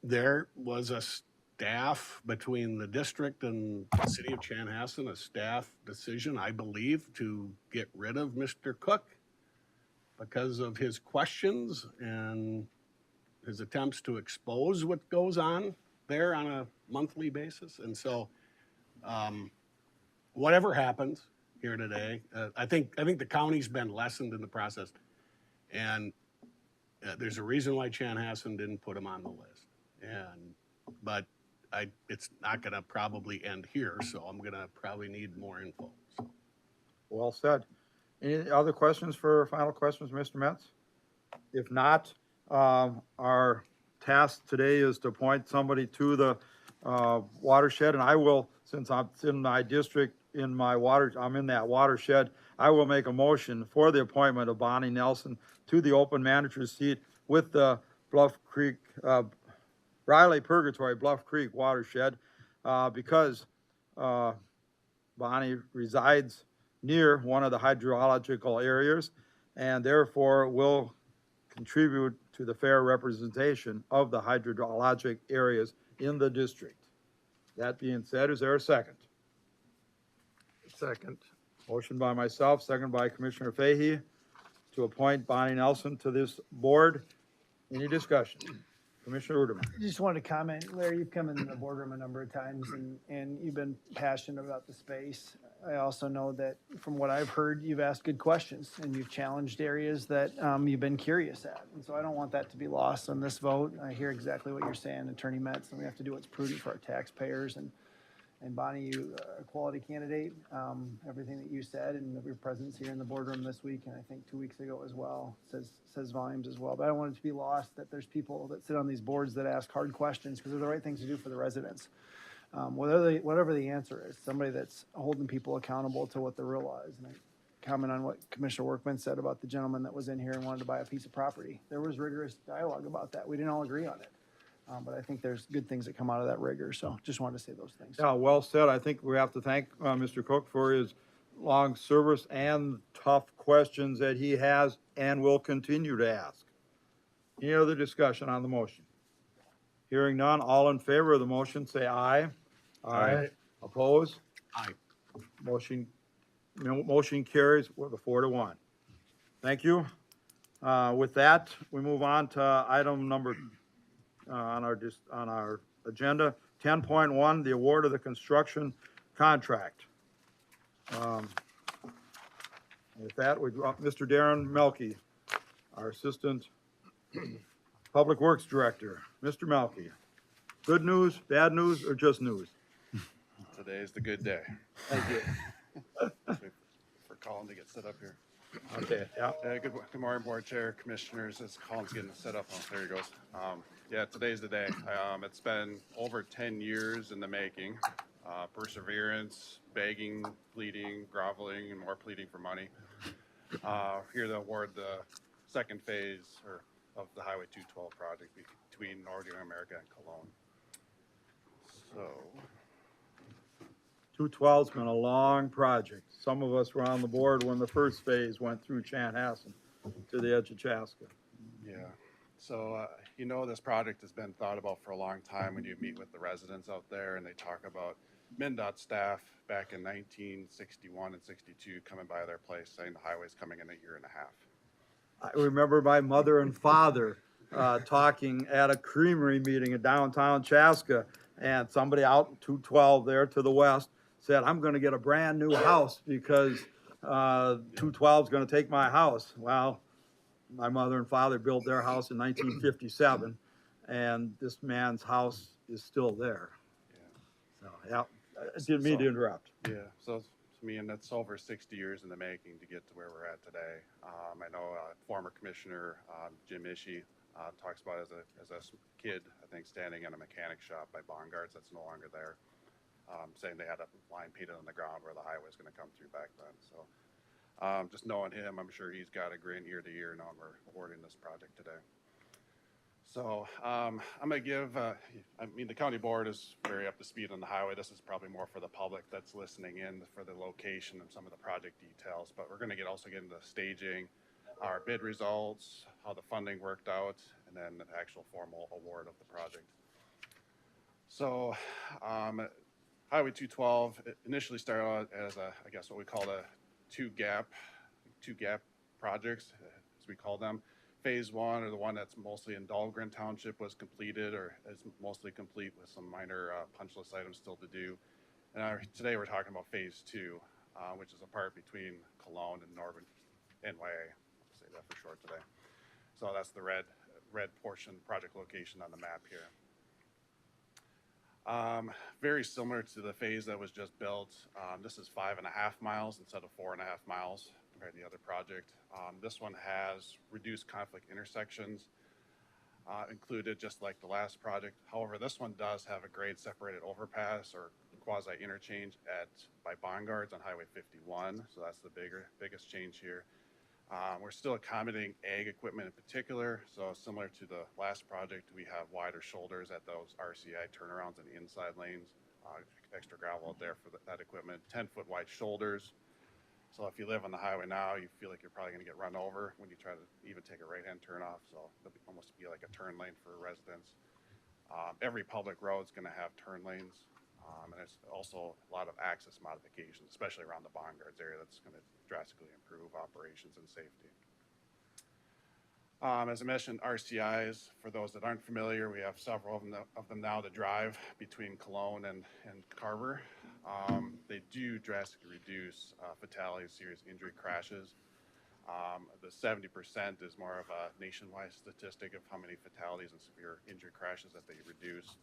There was a staff between the district and the city of Chanhassen, a staff decision, I believe, to get rid of Mr. Cook because of his questions and his attempts to expose what goes on there on a monthly basis. And so, whatever happens here today, I think the county's been lessened in the process. And there's a reason why Chanhassen didn't put him on the list. But it's not gonna probably end here, so I'm gonna probably need more info. So. Well said. Any other questions final questions, Mr. Metz? If not, our task today is to appoint somebody to the watershed, and I will, since I'm in my district, I'm in that watershed, I will make a motion for the appointment of Bonnie Nelson to the open manager's seat with the Bluff Creek, Riley Purgatory Bluff Creek watershed, because Bonnie resides near one of the hydrological areas and therefore will contribute to the fair representation of the hydrologic areas in the district. That being said, is there a second? Second. Motion by myself, second by Commissioner Fahey to appoint Bonnie Nelson to this board. Any discussion? Commissioner Uderman. I just wanted to comment, Larry, you've come in the boardroom a number of times and you've been passionate about the space. I also know that from what I've heard, you've asked good questions and you've challenged areas that you've been curious at. And so I don't want that to be lost on this vote. I hear exactly what you're saying, Attorney Metz, and we have to do what's prudent for our taxpayers. And Bonnie, you a quality candidate. Everything that you said and your presence here in the boardroom this week, and I think 2 weeks ago as well, says volumes as well. But I don't want it to be lost that there's people that sit on these boards that ask hard questions because they're the right things to do for the residents. Whatever the answer is, somebody that's holding people accountable to what the real law is. And I comment on what Commissioner Workman said about the gentleman that was in here and wanted to buy a piece of property. There was rigorous dialogue about that. We didn't all agree on it. But I think there's good things that come out of that rigor. So just wanted to say those things. Yeah, well said. I think we have to thank Mr. Cook for his long service and tough questions that he has and will continue to ask. Any other discussion on the motion? Hearing none, all in favor of the motion, say aye. Aye. Opposed? Aye. Motion carries with a 4-1. Thank you. With that, we move on to item number on our agenda, 10.1, the award of the construction contract. With that, we drop Mr. Darren Melke, our Assistant Public Works Director. Mr. Melke, good news, bad news, or just news? Today is the good day. Thank you. For Colin to get set up here. Okay, yeah. Good morning, Board Chair, Commissioners. As Colin's getting set up, oh, there he goes. Yeah, today's the day. It's been over 10 years in the making. Perseverance, begging, pleading, groveling, and more pleading for money. Here to award the second phase of the Highway 212 project between Northern America and Cologne. So. 212's been a long project. Some of us were on the board when the first phase went through Chanhassen. to the edge of Chaska. Yeah. So, this project has been thought about for a long time when you meet with the residents out there and they talk about MnDOT staff back in 1961 and 62 coming by their place saying the highway's coming in a year and a half. I remember my mother and father talking at a creamery meeting in downtown Chaska, and somebody out in 212 there to the west said, I'm gonna get a brand new house because 212 is gonna take my house. Well, my mother and father built their house in 1957, and this man's house is still there. Yeah. So, yeah, I didn't mean to interrupt. Yeah, so to me, and that's over 60 years in the making to get to where we're at today. I know former Commissioner Jim Ishii talks about as a kid, I think, standing in a mechanic shop by Bongards that's no longer there, saying they had a line painted on the ground where the highway was going to come through back then. So just knowing him, I'm sure he's got a grin ear to ear knowing we're awarding this project today. So I'm going to give, the county board is very up to speed on the highway. This is probably more for the public that's listening in for the location and some of the project details. But we're going to also get into staging, our bid results, how the funding worked out, and then the actual formal award of the project. So Highway 212 initially started out as I guess what we call a two gap projects, as we call them. Phase one, or the one that's mostly in Dahlgren Township, was completed or is mostly complete with some minor punch list items still to do. And today we're talking about phase two, which is a part between Cologne and Northern NYA. I'll say that for short today. So that's the red portion, project location on the map here. Very similar to the phase that was just built. This is 5.5 miles instead of 4.5 miles compared to the other project. This one has reduced conflict intersections included, just like the last project. However, this one does have a grade separated overpass or quasi interchange by Bongards on Highway 51. So that's the biggest change here. We're still accommodating ag equipment in particular. So similar to the last project, we have wider shoulders at those RCI turnarounds and inside lanes, extra gravel out there for that equipment, 10-foot wide shoulders. So if you live on the highway now, you feel like you're probably going to get run over when you try to even take a right-hand turn off. So it'll almost be like a turn lane for residents. Every public road is going to have turn lanes. And there's also a lot of access modifications, especially around the Bongards area, that's going to drastically improve operations and safety. As I mentioned, RCIs, for those that aren't familiar, we have several of them now to drive between Cologne and Carver. They do drastically reduce fatalities, serious injury, crashes. The 70% is more of a nationwide statistic of how many fatalities and severe injury crashes that they reduce.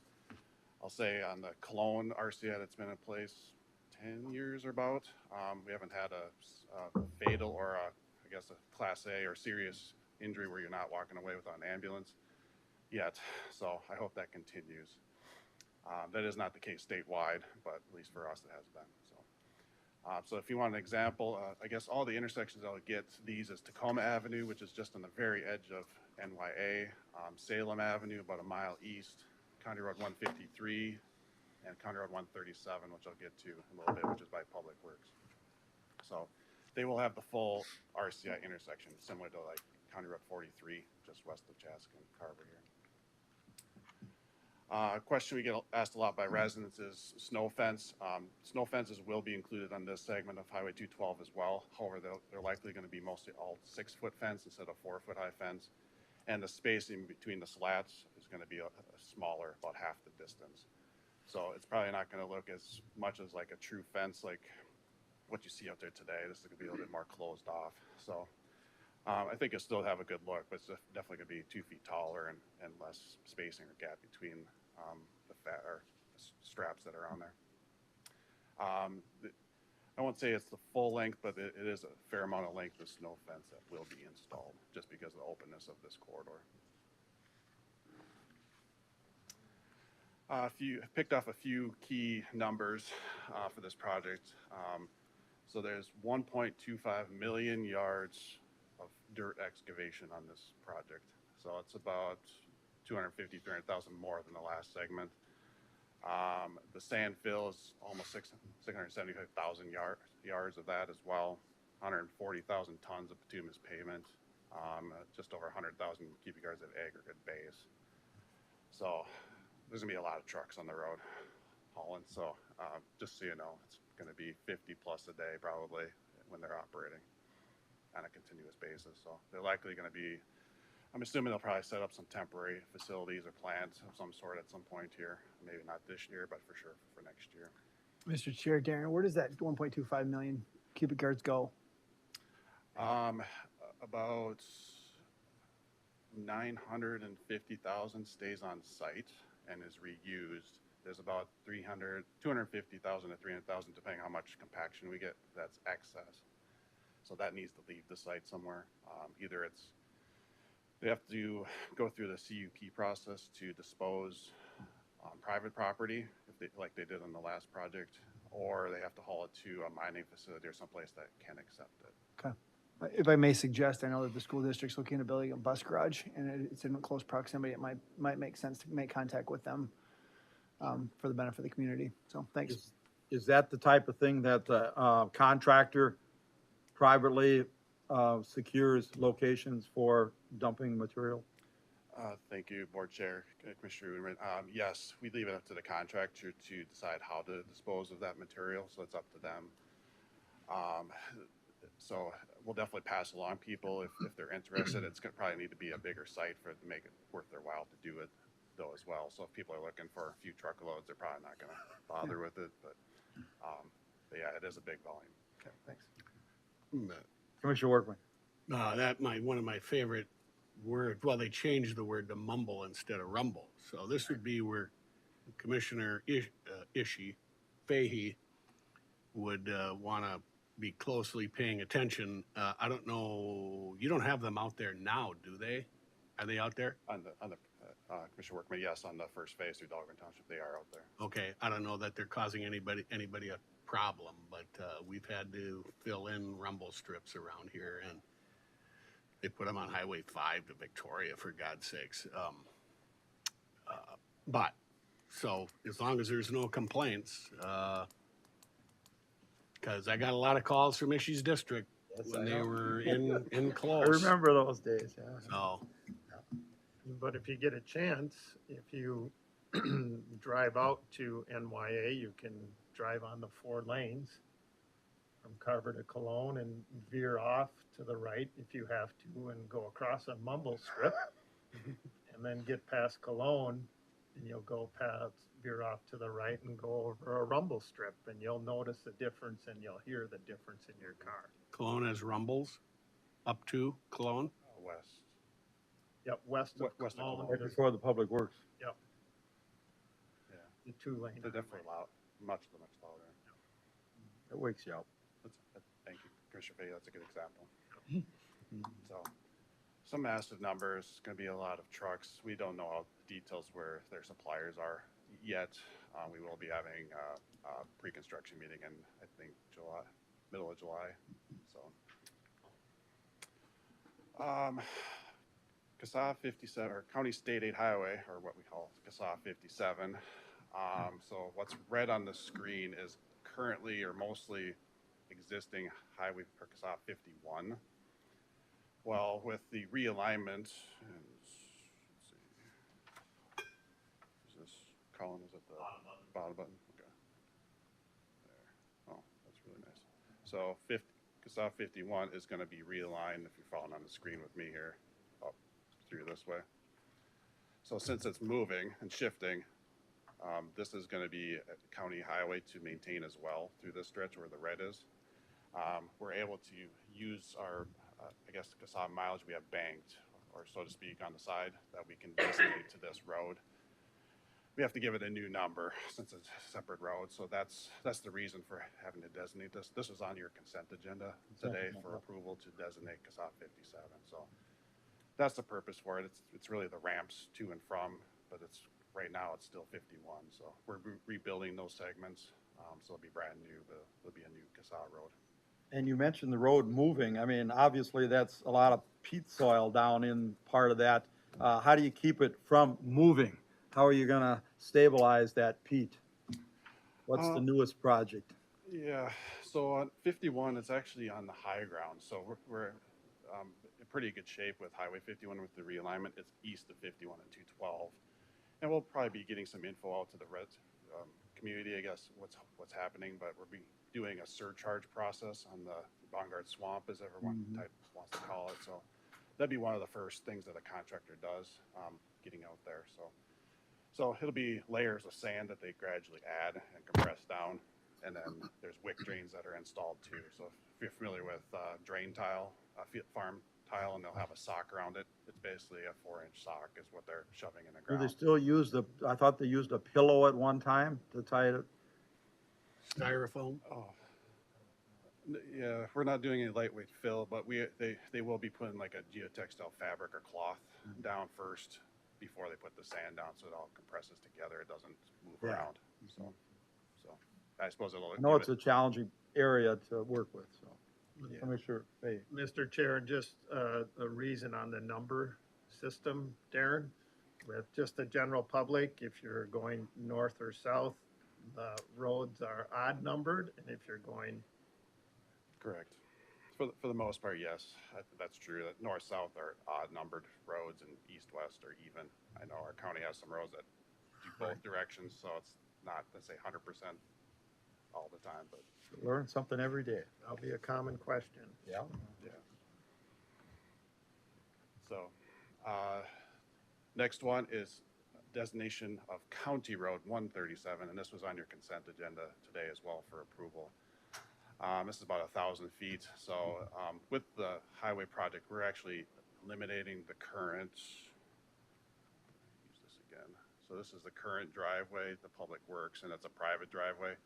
I'll say on the Cologne RCI that's been in place 10 years or about, we haven't had a fatal or I guess a class A or serious injury where you're not walking away without an ambulance yet. So I hope that continues. That is not the case statewide, but at least for us it has been. So if you want an example, I guess all the intersections I'll get these is Tacoma Avenue, which is just on the very edge of NYA, Salem Avenue, about a mile east, County Road 153, and County Road 137, which I'll get to in a little bit, which is by Public Works. So they will have the full RCI intersection, similar to like County Road 43, just west of Chaska and Carver here. A question we get asked a lot by residents is snow fence. Snow fences will be included on this segment of Highway 212 as well. However, they're likely going to be mostly all 6-foot fence instead of 4-foot high fence. And the spacing between the slats is going to be a smaller, about half the distance. So it's probably not going to look as much as like a true fence like what you see out there today. This is going to be a little bit more closed off. So I think it'll still have a good look, but it's definitely going to be 2 feet taller and less spacing or gap between the straps that are on there. I won't say it's the full length, but it is a fair amount of length of snow fence that will be installed just because of the openness of this corridor. Picked off a few key numbers for this project. So there's 1.25 million yards of dirt excavation on this project. So it's about 250, 300,000 more than the last segment. The sand fill is almost 675,000 yards of that as well. 140,000 tons of bituminous pavement. just over 100,000 cubic yards of aggregate base. So there's gonna be a lot of trucks on the road hauling. So just so you know, it's gonna be 50 plus a day probably when they're operating on a continuous basis. So they're likely gonna be, I'm assuming they'll probably set up some temporary facilities or plants of some sort at some point here. Maybe not this year, but for sure for next year. Mr. Chair, Darren, where does that 1.25 million cubic yards go? About 950,000 stays on site and is reused. There's about 250,000 to 300,000, depending how much compaction we get, that's excess. So that needs to leave the site somewhere. Either they have to go through the CUP process to dispose on private property, like they did on the last project, or they have to haul it to a mining facility or someplace that can accept it. Okay. If I may suggest, I know that the school district's looking at building a bus garage, and it's in close proximity. It might make sense to make contact with them for the benefit of the community. So thanks. Is that the type of thing that the contractor privately secures locations for dumping material? Thank you, Board Chair, Commissioner Uderman. Yes, we leave it up to the contractor to decide how to dispose of that material, so it's up to them. So we'll definitely pass along people if they're interested. It's gonna probably need to be a bigger site for it to make it worth their while to do it though as well. So if people are looking for a few truckloads, they're probably not gonna bother with it, but yeah, it is a big volume. Okay, thanks. Commissioner Workman. One of my favorite words, well, they changed the word to mumble instead of rumble. So this would be where Commissioner Fahey would want to be closely paying attention. I don't know, you don't have them out there now, do they? Are they out there? On the Commissioner Workman, yes, on the first phase through Dahlgren Township, they are out there. Okay, I don't know that they're causing anybody a problem, but we've had to fill in rumble strips around here, and they put them on Highway 5 to Victoria, for God's sakes. But, so as long as there's no complaints, because I got a lot of calls from Ishi's district when they were in I close. remember those days, yeah. So, But if you get a chance, if you drive out to NYA, you can drive on the 4 lanes from Carver to Cologne and veer off to the right if you have to and go across a mumble strip and then get past Cologne and you'll veer off to the right and go over a rumble strip and you'll notice the difference and you'll hear the difference in your car. Cologne has rumbles up to Cologne. West. Yep, west of West of Cologne, Cologne. Right before the Public Works. yep, Yeah, the 2 lane. they're definitely loud, much louder. It wakes you up. Thank you, Commissioner Fahey, that's a good example. So, some massive numbers, it's gonna be a lot of trucks. We don't know all the details where their suppliers are yet. We will be having a pre-construction meeting in, I think, middle of July, so. CASA 57, or County State 8 Highway, or what we call CASA 57. So what's red on the screen is currently or mostly existing highway for CASA 51. Well, with the realignment, let's see, is this column is at the bottom button? Okay. There. Oh, that's really nice. So CASA 51 is going to be realigned, if you're following on the screen with me here, up through this way. So since it's moving and shifting, this is going to be a county highway to maintain as well through this stretch where the red is. We're able to use our, I guess, CASA mileage we have banked, or so to speak, on the side that we can designate to this road. We have to give it a new number since it's a separate road. So that's the reason for having to designate this. This was on your consent agenda today for approval to designate CASA 57. So that's the purpose for it. It's really the ramps to and from, but right now it's still 51. So we're rebuilding those segments. So it'll be brand new, but it'll be a new CASA road. And you mentioned the road moving. I mean, obviously that's a lot of peat soil down in part of that. How do you keep it from moving? How are you gonna stabilize that peat? What's the newest project? Yeah, so on 51, it's actually on the high ground. So we're pretty good shape with Highway 51 with the realignment. It's east of 51 and 212. And we'll probably be getting some info out to the community, I guess, what's happening, but we'll be doing a surcharge process on the Vanguard Swamp, as everyone type wants to call it. So that'd be one of the first things that a contractor does, getting out there. So it'll be layers of sand that they gradually add and compress down. And then there's wick drains that are installed too. So if you're familiar with drain tile, farm tile, and they'll have a sock around it, it's basically a 4-inch sock is what they're shoving in the Do they ground. still use I thought they used a pillow at one time to tie it? Styrofoam? Oh, yeah, we're not doing any lightweight fill, but they will be putting like a geotextile fabric or cloth down first before they put the sand down, so it all compresses together. It doesn't move Yeah. around. So I suppose it'll. I know give it's a challenging area to work with, so. Yeah. Commissioner Fay. Mr. Chair, just a reason on the number system, Darren, with just the general public, if you're going north or south, the roads are odd numbered, and if you're going, Correct. For the most part, yes, that's true. That north-south are odd-numbered roads, and east-west are even. I know our county has some roads that do both directions, so it's not, let's say, 100% all the time, but Learn something every day. that'll be a common question. Yeah. yeah. So, next one is designation of County Road 137, and this was on your consent agenda today as well for approval. This is about 1,000 feet. So with the highway project, we're actually eliminating the current, use this again. So this is the current driveway, the public works, and it's a private driveway.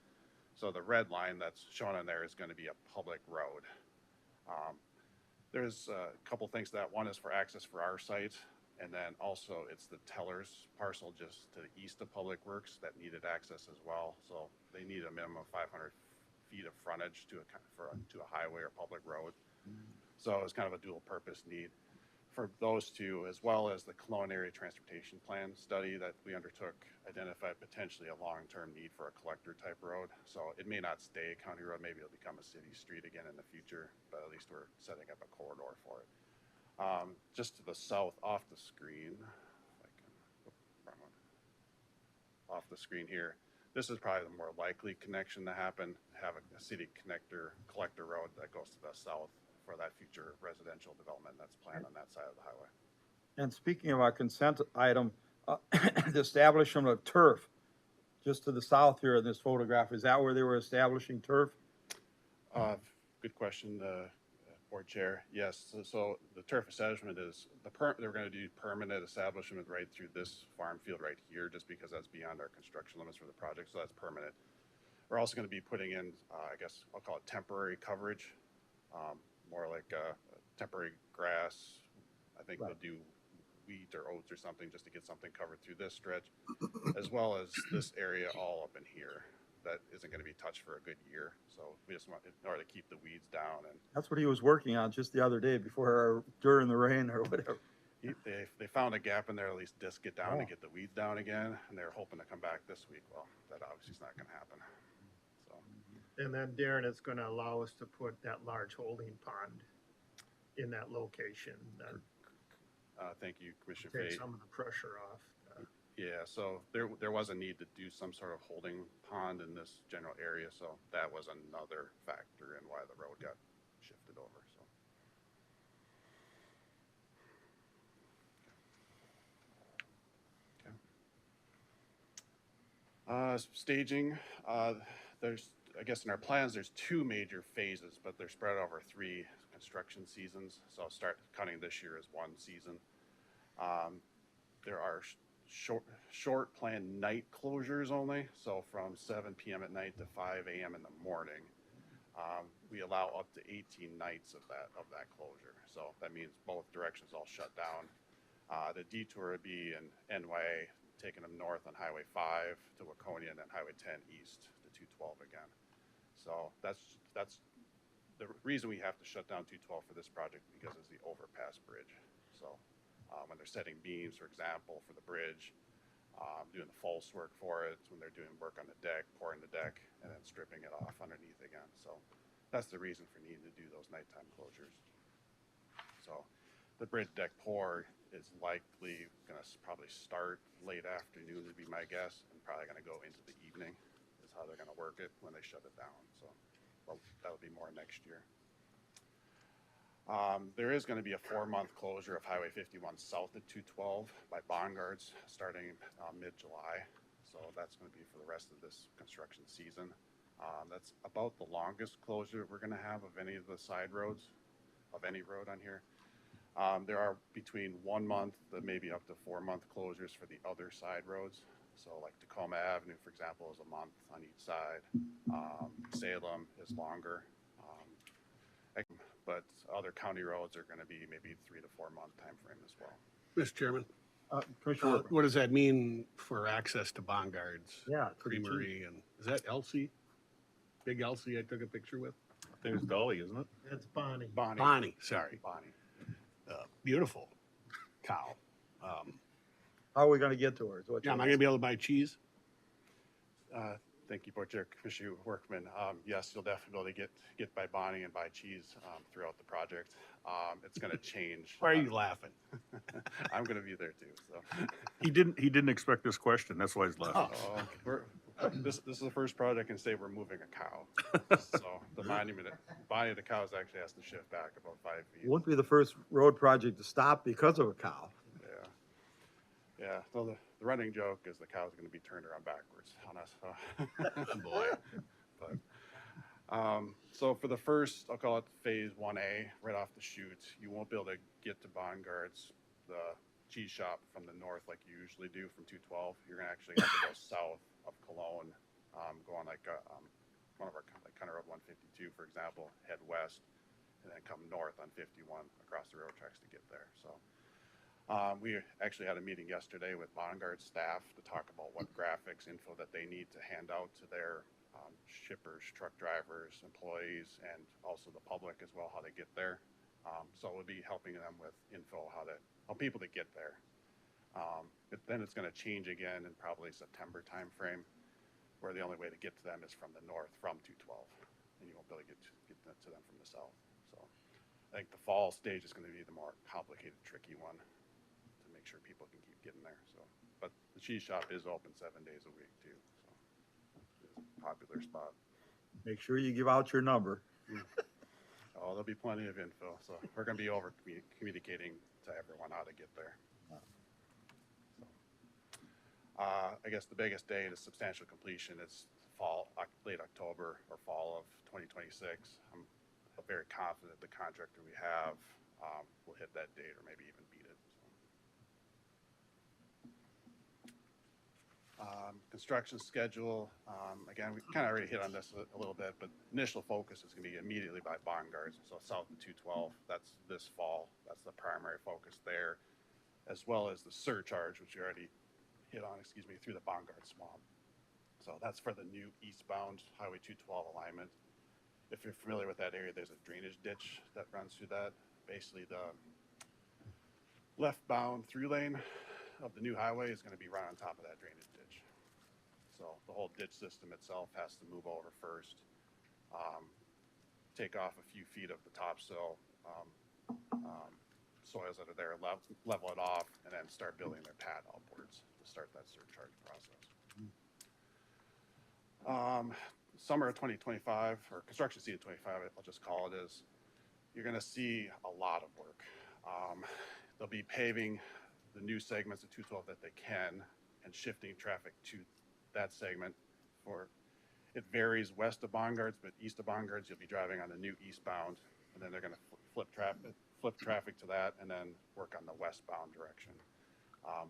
So the red line that's shown on there is going to be a public road. There's a couple things to that. One is for access for our site, and then also it's the teller's parcel just to the east of Public Works that needed access as well. So they need a minimum of 500 feet of frontage to a highway or public road. So it's kind of a dual purpose need for those two, as well as the Cologne Area Transportation Plan study that we undertook identified potentially a long-term need for a collector type road. So it may not stay a county road, maybe it'll become a city street again in the future, but at least we're setting up a corridor for it. Just to the south off the screen, if I can, wrong one. Off the screen here, this is probably the more likely connection to happen, have a city collector road that goes to the south for that future residential development that's planned on that side of the highway. And speaking of our consent item, the establishment of turf, just to the south here in this photograph, is that where they were establishing turf? Good question, Board Chair. Yes, so the turf establishment is, they're going to do permanent establishment right through this farm field right here, just because that's beyond our construction limits for the project, so that's permanent. We're also going to be putting in, I guess I'll call it temporary coverage, more like temporary grass. I think they'll do wheat or oats or something just to get something covered through this stretch, as well as this area all up in here that isn't going to be touched for a good year. So we just want, in order to keep the weeds down. And That's what he was working on just the other day during the rain or whatever. they found a gap in there, at least disc it down to get the weeds down again, and they're hoping to come back this week. Well, that obviously is not going to happen. So. And then Darren, it's gonna allow us to put that large holding pond in that location, that Thank you, Commissioner Fay. takes some of the pressure off. Yeah, so there was a need to do some sort of holding pond in this general area, so that was another factor in why the road got shifted over, so. Staging, there's, I guess in our plans, there's 2 major phases, but they're spread over 3 construction seasons. So I'll start counting this year as 1 season. There are short planned night closures only. So from 7 p.m. at night to 5 a.m. in the morning. We allow up to 18 nights of that closure. So that means both directions all shut down. The detour would be in NYA, taking them north on Highway 5 to Waconia, and then Highway 10 east to 212 again. So that's the reason we have to shut down 212 for this project, because it's the overpass bridge. So when they're setting beams, for example, for the bridge, doing the false work for it, when they're doing work on the deck, pouring the deck, and then stripping it off underneath again. So that's the reason for needing to do those nighttime closures. So the bridge deck pour is likely gonna probably start late afternoon would be my guess, and probably gonna go into the evening is how they're gonna work it when they shut it down, so, well, that would be more next year. There is gonna be a 4-month closure of Highway 51 south of 212 by Bongards starting mid-July, so that's gonna be for the rest of this construction season. That's about the longest closure we're gonna have of any of the side roads, of any road on here. There are between 1 month to maybe up to 4-month closures for the other side roads. So like Tacoma Avenue, for example, is a month on each side. Salem is longer. But other county roads are gonna be maybe 3 to 4 month time frame as well. Mr. Chairman, Commissioner Workman. what does that mean for access to Bongards? Yeah, to the chief. Creamery, and is that Elsie? Big Elsie I took a picture with? I think it's Dolly, isn't it? That's Bonnie. Bonnie, sorry. Bonnie. Beautiful cow. How are we gonna get to her? Is what Yeah, am I you're- gonna be able to buy cheese? Thank you, Board Chair, Commissioner Workman. Yes, you'll definitely be able to get by Bonnie and buy cheese throughout the project. It's gonna change. Why are you laughing? I'm gonna be there too, so. He didn't expect this question, that's why he's laughing. This is the first project I can say we're moving a cow. So the monument, Bonnie the cow actually has to shift back about 5 feet. Won't be the first road project to stop because of a cow. Yeah. Yeah, so the running joke is the cow's gonna be turned around backwards on us, so. Boy. So for the first, I'll call it phase 1A, right off the chute, you won't be able to get to Bongards, the cheese shop from the north like you usually do from 212. You're gonna actually have to go south of Cologne, going like, one of our, like County Road 152, for example, head west, and then come north on 51 across the railroad tracks to get there, so. We actually had a meeting yesterday with Bongards staff to talk about what graphics, info that they need to hand out to their shippers, truck drivers, employees, and also the public as well, how they get there. So we'll be helping them with info, how people to get there. Then it's gonna change again in probably September timeframe, where the only way to get to them is from the north, from 212, and you won't be able to get to them from the south. So I think the fall stage is gonna be the more complicated, tricky one to make sure people can keep getting there, so. But the cheese shop is open 7 days a week too, so it's a popular spot. Make sure you give out your number. Oh, there'll be plenty of info, so we're gonna be over communicating to everyone how to get there. So, I guess the biggest date is substantial completion. It's late October or fall of 2026. I'm very confident the contractor we have will hit that date or maybe even beat it. So. Construction schedule, again, we kind of already hit on this a little bit, but initial focus is going to be immediately by Bongards, so south of 212. That's this fall. That's the primary focus there, as well as the surcharge, which you already hit on, through the Bongard Swamp. So that's for the new eastbound Highway 212 alignment. If you're familiar with that area, there's a drainage ditch that runs through that. Basically, the left-bound through lane of the new highway is going to be right on top of that drainage ditch. So the whole ditch system itself has to move over first, take off a few feet of the topsoil, soils that are there, level it off, and then start building their pad upwards to start that surcharge process. Summer of 2025, or construction season 25, I'll just call it, is you're going to see a lot of work. They'll be paving the new segments of 212 that they can and shifting traffic to that segment. It varies west of Bongards, but east of Bongards, you'll be driving on the new eastbound, and then they're going to flip traffic to that and then work on the westbound direction.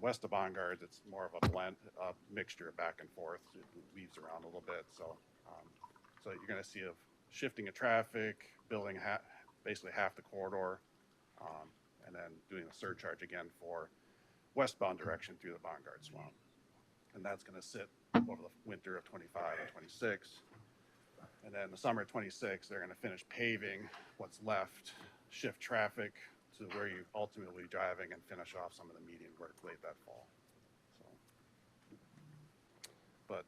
West of Bongards, it's more of a blend, mixture back and forth. It weaves around a little bit. So you're going to see a shifting of traffic, building basically half the corridor, and then doing a surcharge again for westbound direction through the Bongard Swamp. And that's going to sit over the winter of 25 and 26. And then the summer of 26, they're going to finish paving what's left, shift traffic to where you ultimately will be driving and finish off some of the median work late that fall. So, but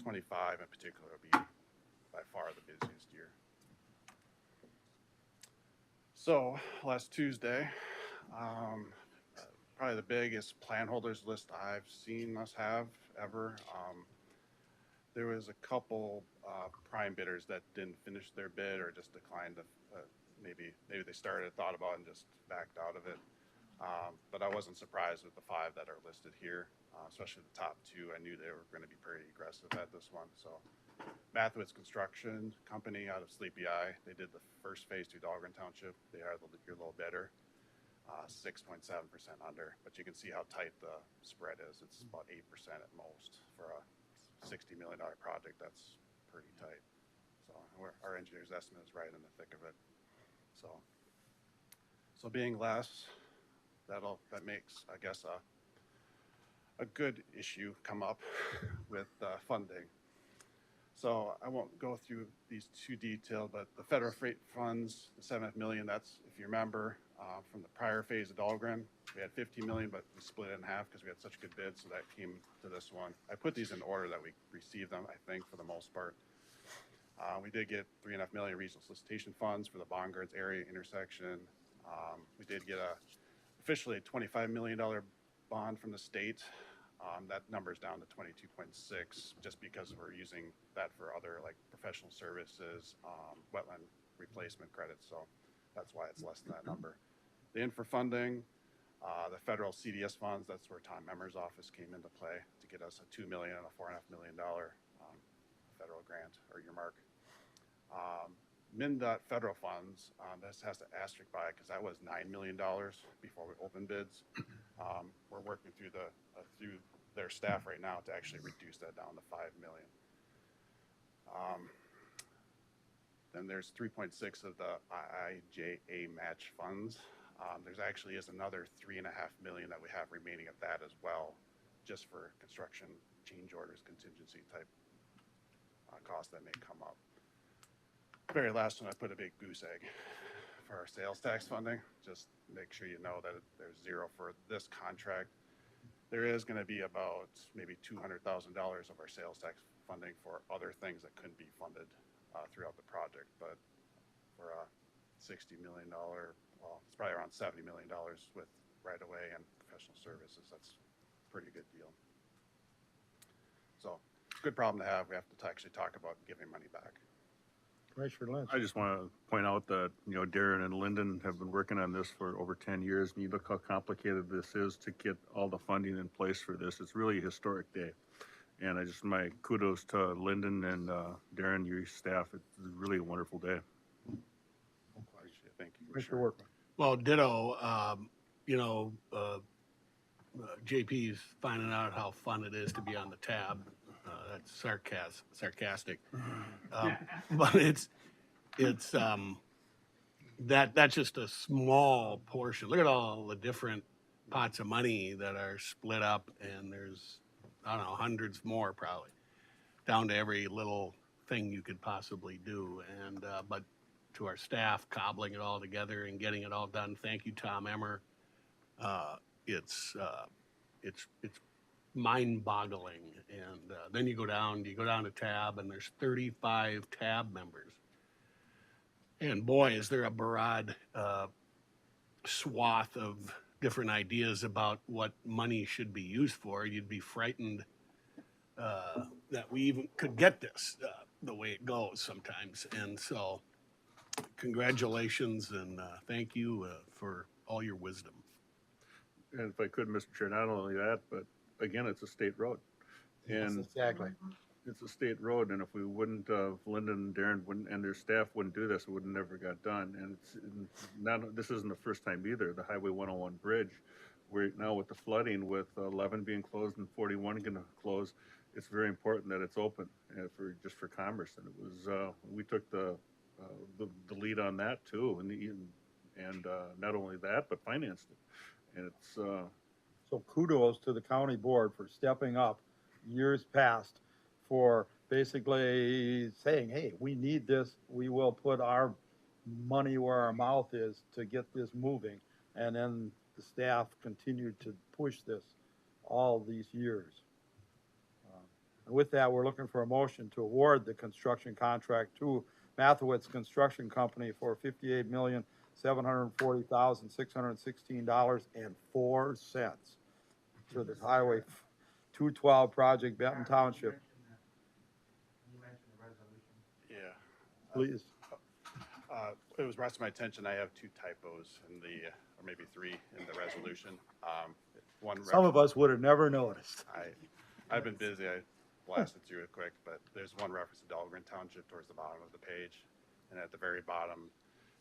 25 in particular will be by far the busiest year. So last Tuesday, Um, Probably the biggest plan holders list I've seen us have ever. There was a couple prime bidders that didn't finish their bid or just declined to, maybe they started, thought about, and just backed out of it. But I wasn't surprised with the 5 that are listed here, especially the top 2. I knew they were going to be pretty aggressive at this one. So Mathewitz Construction Company out of Sleepy Eye, they did the first phase to Dahlgren Township. They are your little bidder, 6.7% under, but you can see how tight the spread is. It's about 8% at most for a $60 million project. That's pretty tight. So our engineer's estimate is right in the thick of it. So being less, that makes, I guess, a good issue come up with funding. So I won't go through these too detailed, but the federal freight funds, the $7.5 million, that's, if you remember, from the prior phase of Dahlgren, we had 15 million, but we split it in half because we had such good bids, so that came to this one. I put these in order that we received them, I think, for the most part. We did get $3.5 million regional solicitation funds for the Bongards area intersection. We did get officially a $25 million bond from the state. That number's down to 22.6 just because we're using that for other like professional services, wetland replacement credits. So that's why it's less than that number. The infra funding, the federal CDS funds, that's where Tom Memmer's office came into play to get us a $2 million and a $4.5 million federal grant or earmark. MnDOT federal funds, this has to asterisk by it because that was $9 million before we opened bids. We're working through through their staff right now to actually reduce that down to $5 million. Then there's 3.6 of the IIJA match funds. There's actually is another $3.5 million that we have remaining of that as well, just for construction change orders, contingency type costs that may come up. Very last one, I put a big goose egg for our sales tax funding. Just make sure you know that there's zero for this contract. There is going to be about maybe $200,000 of our sales tax funding for other things that couldn't be funded throughout the project. But for a $60 million, well, it's probably around $70 million with right-of-way and professional services. That's a pretty good deal. So good problem to have. We have to actually talk about giving money back. Commissioner Lynch. I just want to point out that, Darren and Lyndon have been working on this for over 10 years, and you look how complicated this is to get all the funding in place for this. It's really a historic day. And my kudos to Lyndon and Darren, your staff. It's really a wonderful day. Thank you. Commissioner Workman. Well, ditto, JP's finding out how fun it is to be on the tab. That's sarcastic. But that's just a small portion. Look at all the different pots of money that are split up, and there's, I don't know, hundreds more probably, down to every little thing you could possibly do. And, but to our staff, cobbling it all together and getting it all done. Thank you, Tom Emmer. It's mind-boggling. And then you go down to tab, and there's 35 tab members. And boy, is there a broad swath of different ideas about what money should be used for. You'd be frightened that we even could get this the way it goes sometimes. And so congratulations and thank you for all your wisdom. And if I could, Mr. Chair, not only that, but again, it's a state road. And Exactly. it's a state road, and if we wouldn't, Lyndon and Darren wouldn't, and their staff wouldn't do this, it would have never got done. And this isn't the first time either. The Highway 101 bridge, where now with the flooding, with 11 being closed and 41 going to close, it's very important that it's open just for commerce. And it was we took the lead on that too, and not only that, but financed it. And it's So kudos to the county board for stepping up years past for basically saying, hey, we need this. We will put our money where our mouth is to get this moving. And then the staff continued to push this all these years. And with that, we're looking for a motion to award the construction contract to Mathewitz Construction Company for $740,616.04 to the Highway 212 project, Benton Township. Yeah. Please. It was brought to my attention, I have two typos in the, or maybe three in the resolution. One. Some of us would have never noticed. I've been busy, I blasted through it quick, but there's one reference to Dahlgren Township towards the bottom of the page. And at the very bottom,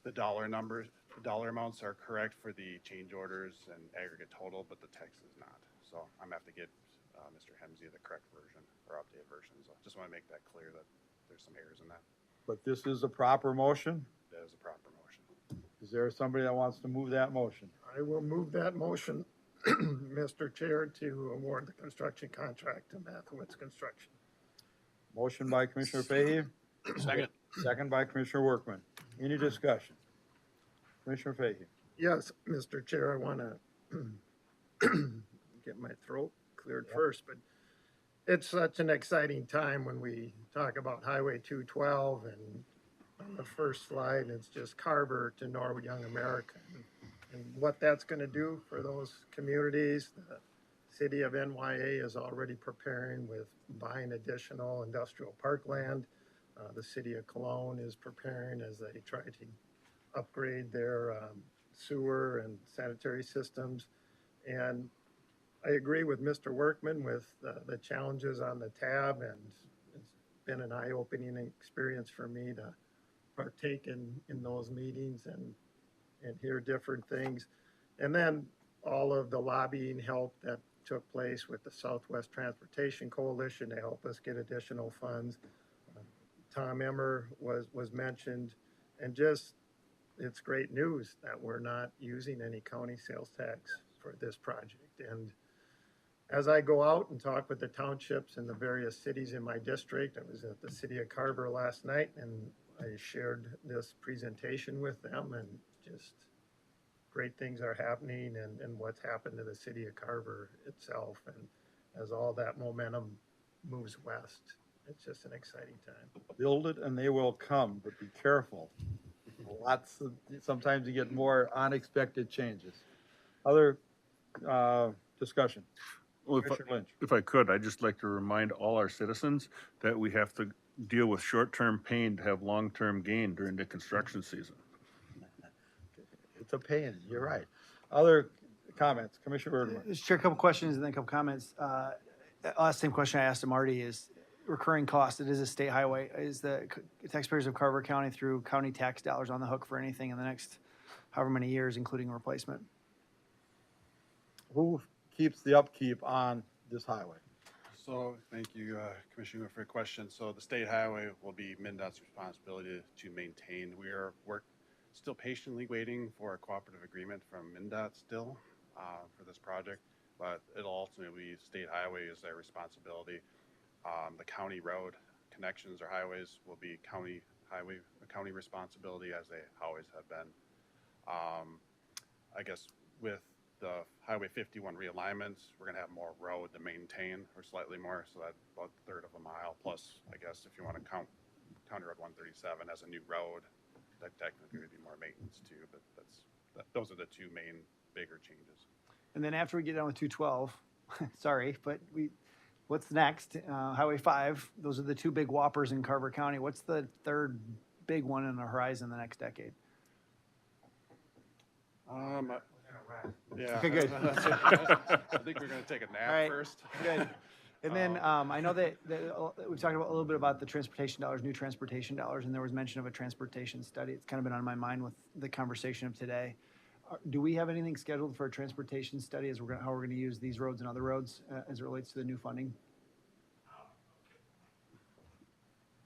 the dollar amounts are correct for the change orders and aggregate total, but the text is not. So I'm gonna have to get Mr. Hemsey the correct version or updated version. So just want to make that clear that there's some errors in that. But this is a proper motion. That is a proper motion. Is there somebody that wants to move that motion? I will move that motion, Mr. Chair, to award the construction contract to Mathewitz Construction. Motion by Commissioner Fahey, Second. second by Commissioner Workman. Any discussion? Commissioner Fahey. Yes, Mr. Chair, I want to get my throat cleared first, but it's such an exciting time when we talk about Highway 212, and on the first slide, it's just Carver to Norwood Young America. And what that's going to do for those communities. The city of NYA is already preparing with buying additional industrial parkland. The city of Cologne is preparing as they try to upgrade their sewer and sanitary systems. And I agree with Mr. Workman with the challenges on the tab, and it's been an eye-opening experience for me to partake in those meetings and hear different things. And then all of the lobbying help that took place with the Southwest Transportation Coalition to help us get additional funds. Tom Emmer was mentioned, and just, it's great news that we're not using any county sales tax for this project. And as I go out and talk with the townships and the various cities in my district, I was at the city of Carver last night, and I shared this presentation with them, and just great things are happening, and what's happened to the city of Carver itself. And as all that momentum moves west, it's just an exciting time. Build it and they will come, but be careful. Sometimes you get more unexpected changes. Other discussion? Well, Commissioner Lynch. if I could, I'd just like to remind all our citizens that we have to deal with short-term pain to have long-term gain during the construction season. It's a pain, you're right. Other comments? Commissioner Erdmann. Mr. Chair, a couple questions and then a couple comments. Same question I asked to Marty is recurring cost. It is a state highway. Is the taxpayers of Carver County through county tax dollars on the hook for anything in the next however many years, including replacement? Who keeps the upkeep on this highway? So thank you, Commissioner, for your question. So the state highway will be MnDOT's responsibility to maintain. We are still patiently waiting for a cooperative agreement from MnDOT still for this project, but it'll ultimately be state highway is their responsibility. The county road connections or highways will be county responsibility, as they always have been. I guess with the Highway 51 realignments, we're gonna have more road to maintain, or slightly more, so that's about a third of a mile. Plus, I guess if you want to count County Road 137 as a new road, that technically would be more maintenance too. But those are the two main bigger changes. And then after we get done with 212, sorry, but what's next? Highway 5, those are the two big whoppers in Carver County. What's the third big one in the horizon the next decade? Yeah. Okay, good. I think we're gonna take a nap All right. first. Good. And then I know that we've talked about a little bit about the transportation dollars, new transportation dollars, and there was mention of a transportation study. It's kind of been on my mind with the conversation of today. Do we have anything scheduled for a transportation study as how we're going to use these roads and other roads as it relates to the new funding?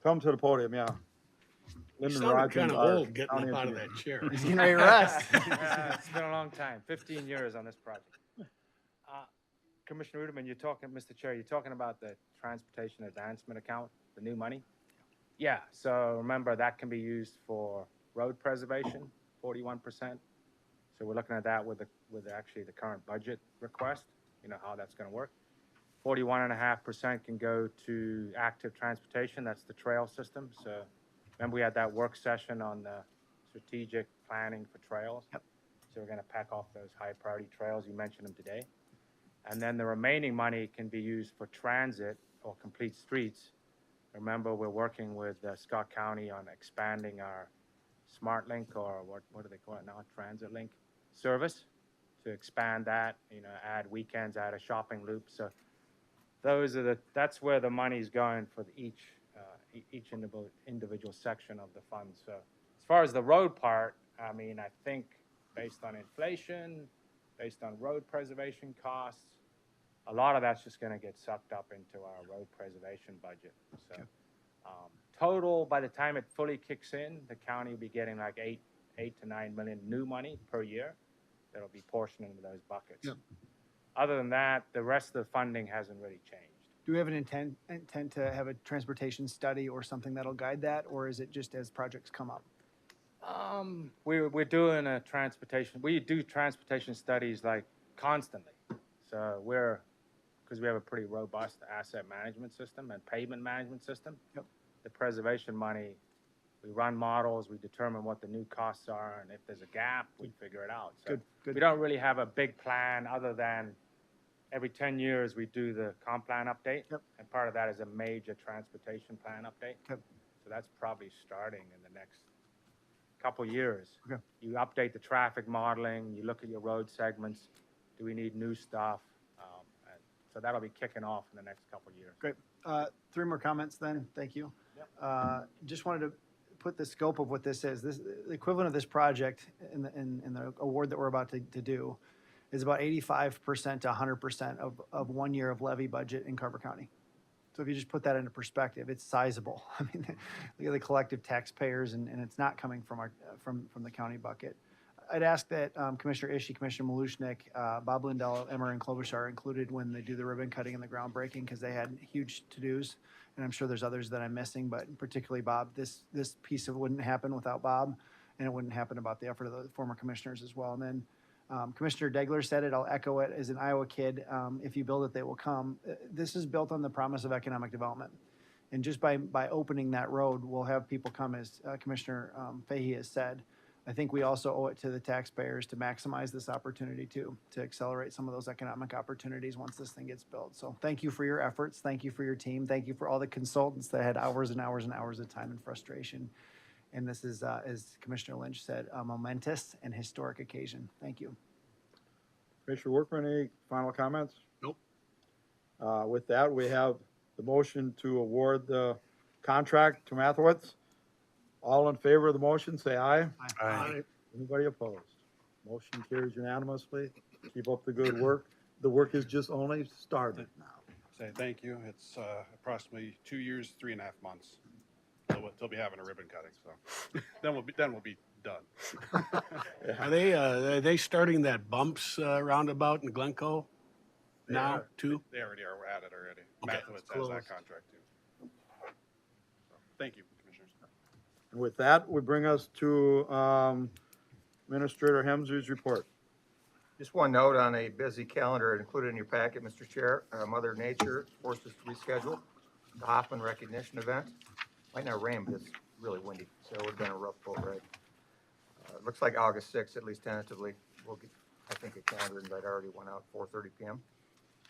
Come to the podium, yeah. You Lyndon sounded Rogers, kind of our old getting county up out of engineer. that chair. He's getting ready to rest. It's been a long time, 15 years on this project. Commissioner Uderman, Mr. Chair, you're talking about the transportation advancement account, the new money? Yeah, so remember that can be used for road preservation, 41%. So we're looking at that with actually the current budget request, how that's gonna work. 41.5% can go to active transportation, that's the trail system. So remember we had that work session on the strategic planning for trails. Yep. So we're gonna pack off those high priority trails, you mentioned them today. And then the remaining money can be used for transit or complete streets. Remember, we're working with Scott County on expanding our Smart Link, or what do they call it now, Transit Link service, to expand that, add weekends, add a shopping loop. So that's where the money's going for each individual section of the fund. So as far as the road part, I mean, I think based on inflation, based on road preservation costs, a lot of that's just gonna get sucked up into our road preservation budget. So, total, by the time it fully kicks in, the county will be getting like 8 to 9 million new money per year that'll be portioned into those buckets. Yep. Other than that, the rest of the funding hasn't really changed. Do we have an intent to have a transportation study or something that'll guide that, or is it just as projects come up? We're doing we do transportation studies like constantly. So because we have a pretty robust asset management system and pavement management system. Yep. The preservation money, we run models, we determine what the new costs are, and if there's a gap, we figure it out. So Good. we don't really have a big plan other than every 10 years we do the comp plan update. Yep. And part of that is a major transportation plan update. Yep. So that's probably starting in the next couple years. Okay. You update the traffic modeling, you look at your road segments, do we need new stuff? And so that'll be kicking off in the next couple years. Great. 3 more comments then. Thank you. Yep. Just wanted to put the scope of what this is. The equivalent of this project in the award that we're about to do is about 85% to 100% of 1 year of levy budget in Carver County. So if you just put that into perspective, it's sizable. I mean, look at the collective taxpayers, and it's not coming from the county bucket. I'd ask that Commissioner Ishii, Commissioner Malushnik, Bob Lindell, Emmer, and Klobuchar are included when they do the ribbon cutting and the groundbreaking, because they had huge to-dos, and I'm sure there's others that I'm missing, but particularly Bob. This piece of wouldn't happen without Bob, and it wouldn't happen without the effort of the former commissioners as well. And then Commissioner Degler said it, I'll echo it, as an Iowa kid, if you build it, they will come. This is built on the promise of economic development. And just by opening that road, we'll have people come, as Commissioner Fahey has said. I think we also owe it to the taxpayers to maximize this opportunity too, to accelerate some of those economic opportunities once this thing gets built. So thank you for your efforts. Thank you for your team. Thank you for all the consultants that had hours and hours and hours of time and frustration. And this is, as Commissioner Lynch said, a momentous and historic occasion. Thank you. Commissioner Workman, any final comments? Nope. With that, we have the motion to award the contract to Mathewitz. All in favor of the motion, say aye. Aye. Anybody opposed? Motion carries unanimously. Keep up the good work. The work is just only started now. Say thank you. It's approximately 2 years, 3.5 months till we'll be having a ribbon cutting. So then we'll be done. Are they starting that bumps roundabout in Glencoe now too? They already are at it already. Okay. Mathewitz has that contract too. So, thank you, commissioners. And with that, we bring us to Administrator Hemsey's report. Just one note on a busy calendar included in your packet, Mr. Chair. Mother Nature forced us to reschedule the Hoffman recognition event. Might not rain, but it's really windy, so it would have been a rough boat ride. It looks like August 6th, at least tentatively. We'll get, I think, a calendar invite already went out, 4:30 p.m.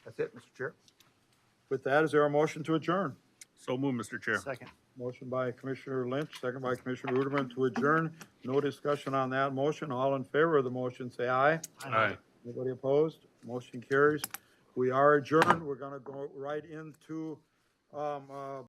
That's it, Mr. Chair. With that, is there a motion to adjourn? So move, Mr. Chair. Second. Motion by Commissioner Lynch, second by Commissioner Ruderman to adjourn. No discussion on that motion. All in favor of the motion, say aye. Aye. Anybody opposed? Motion carries. We are adjourned. We're gonna go right into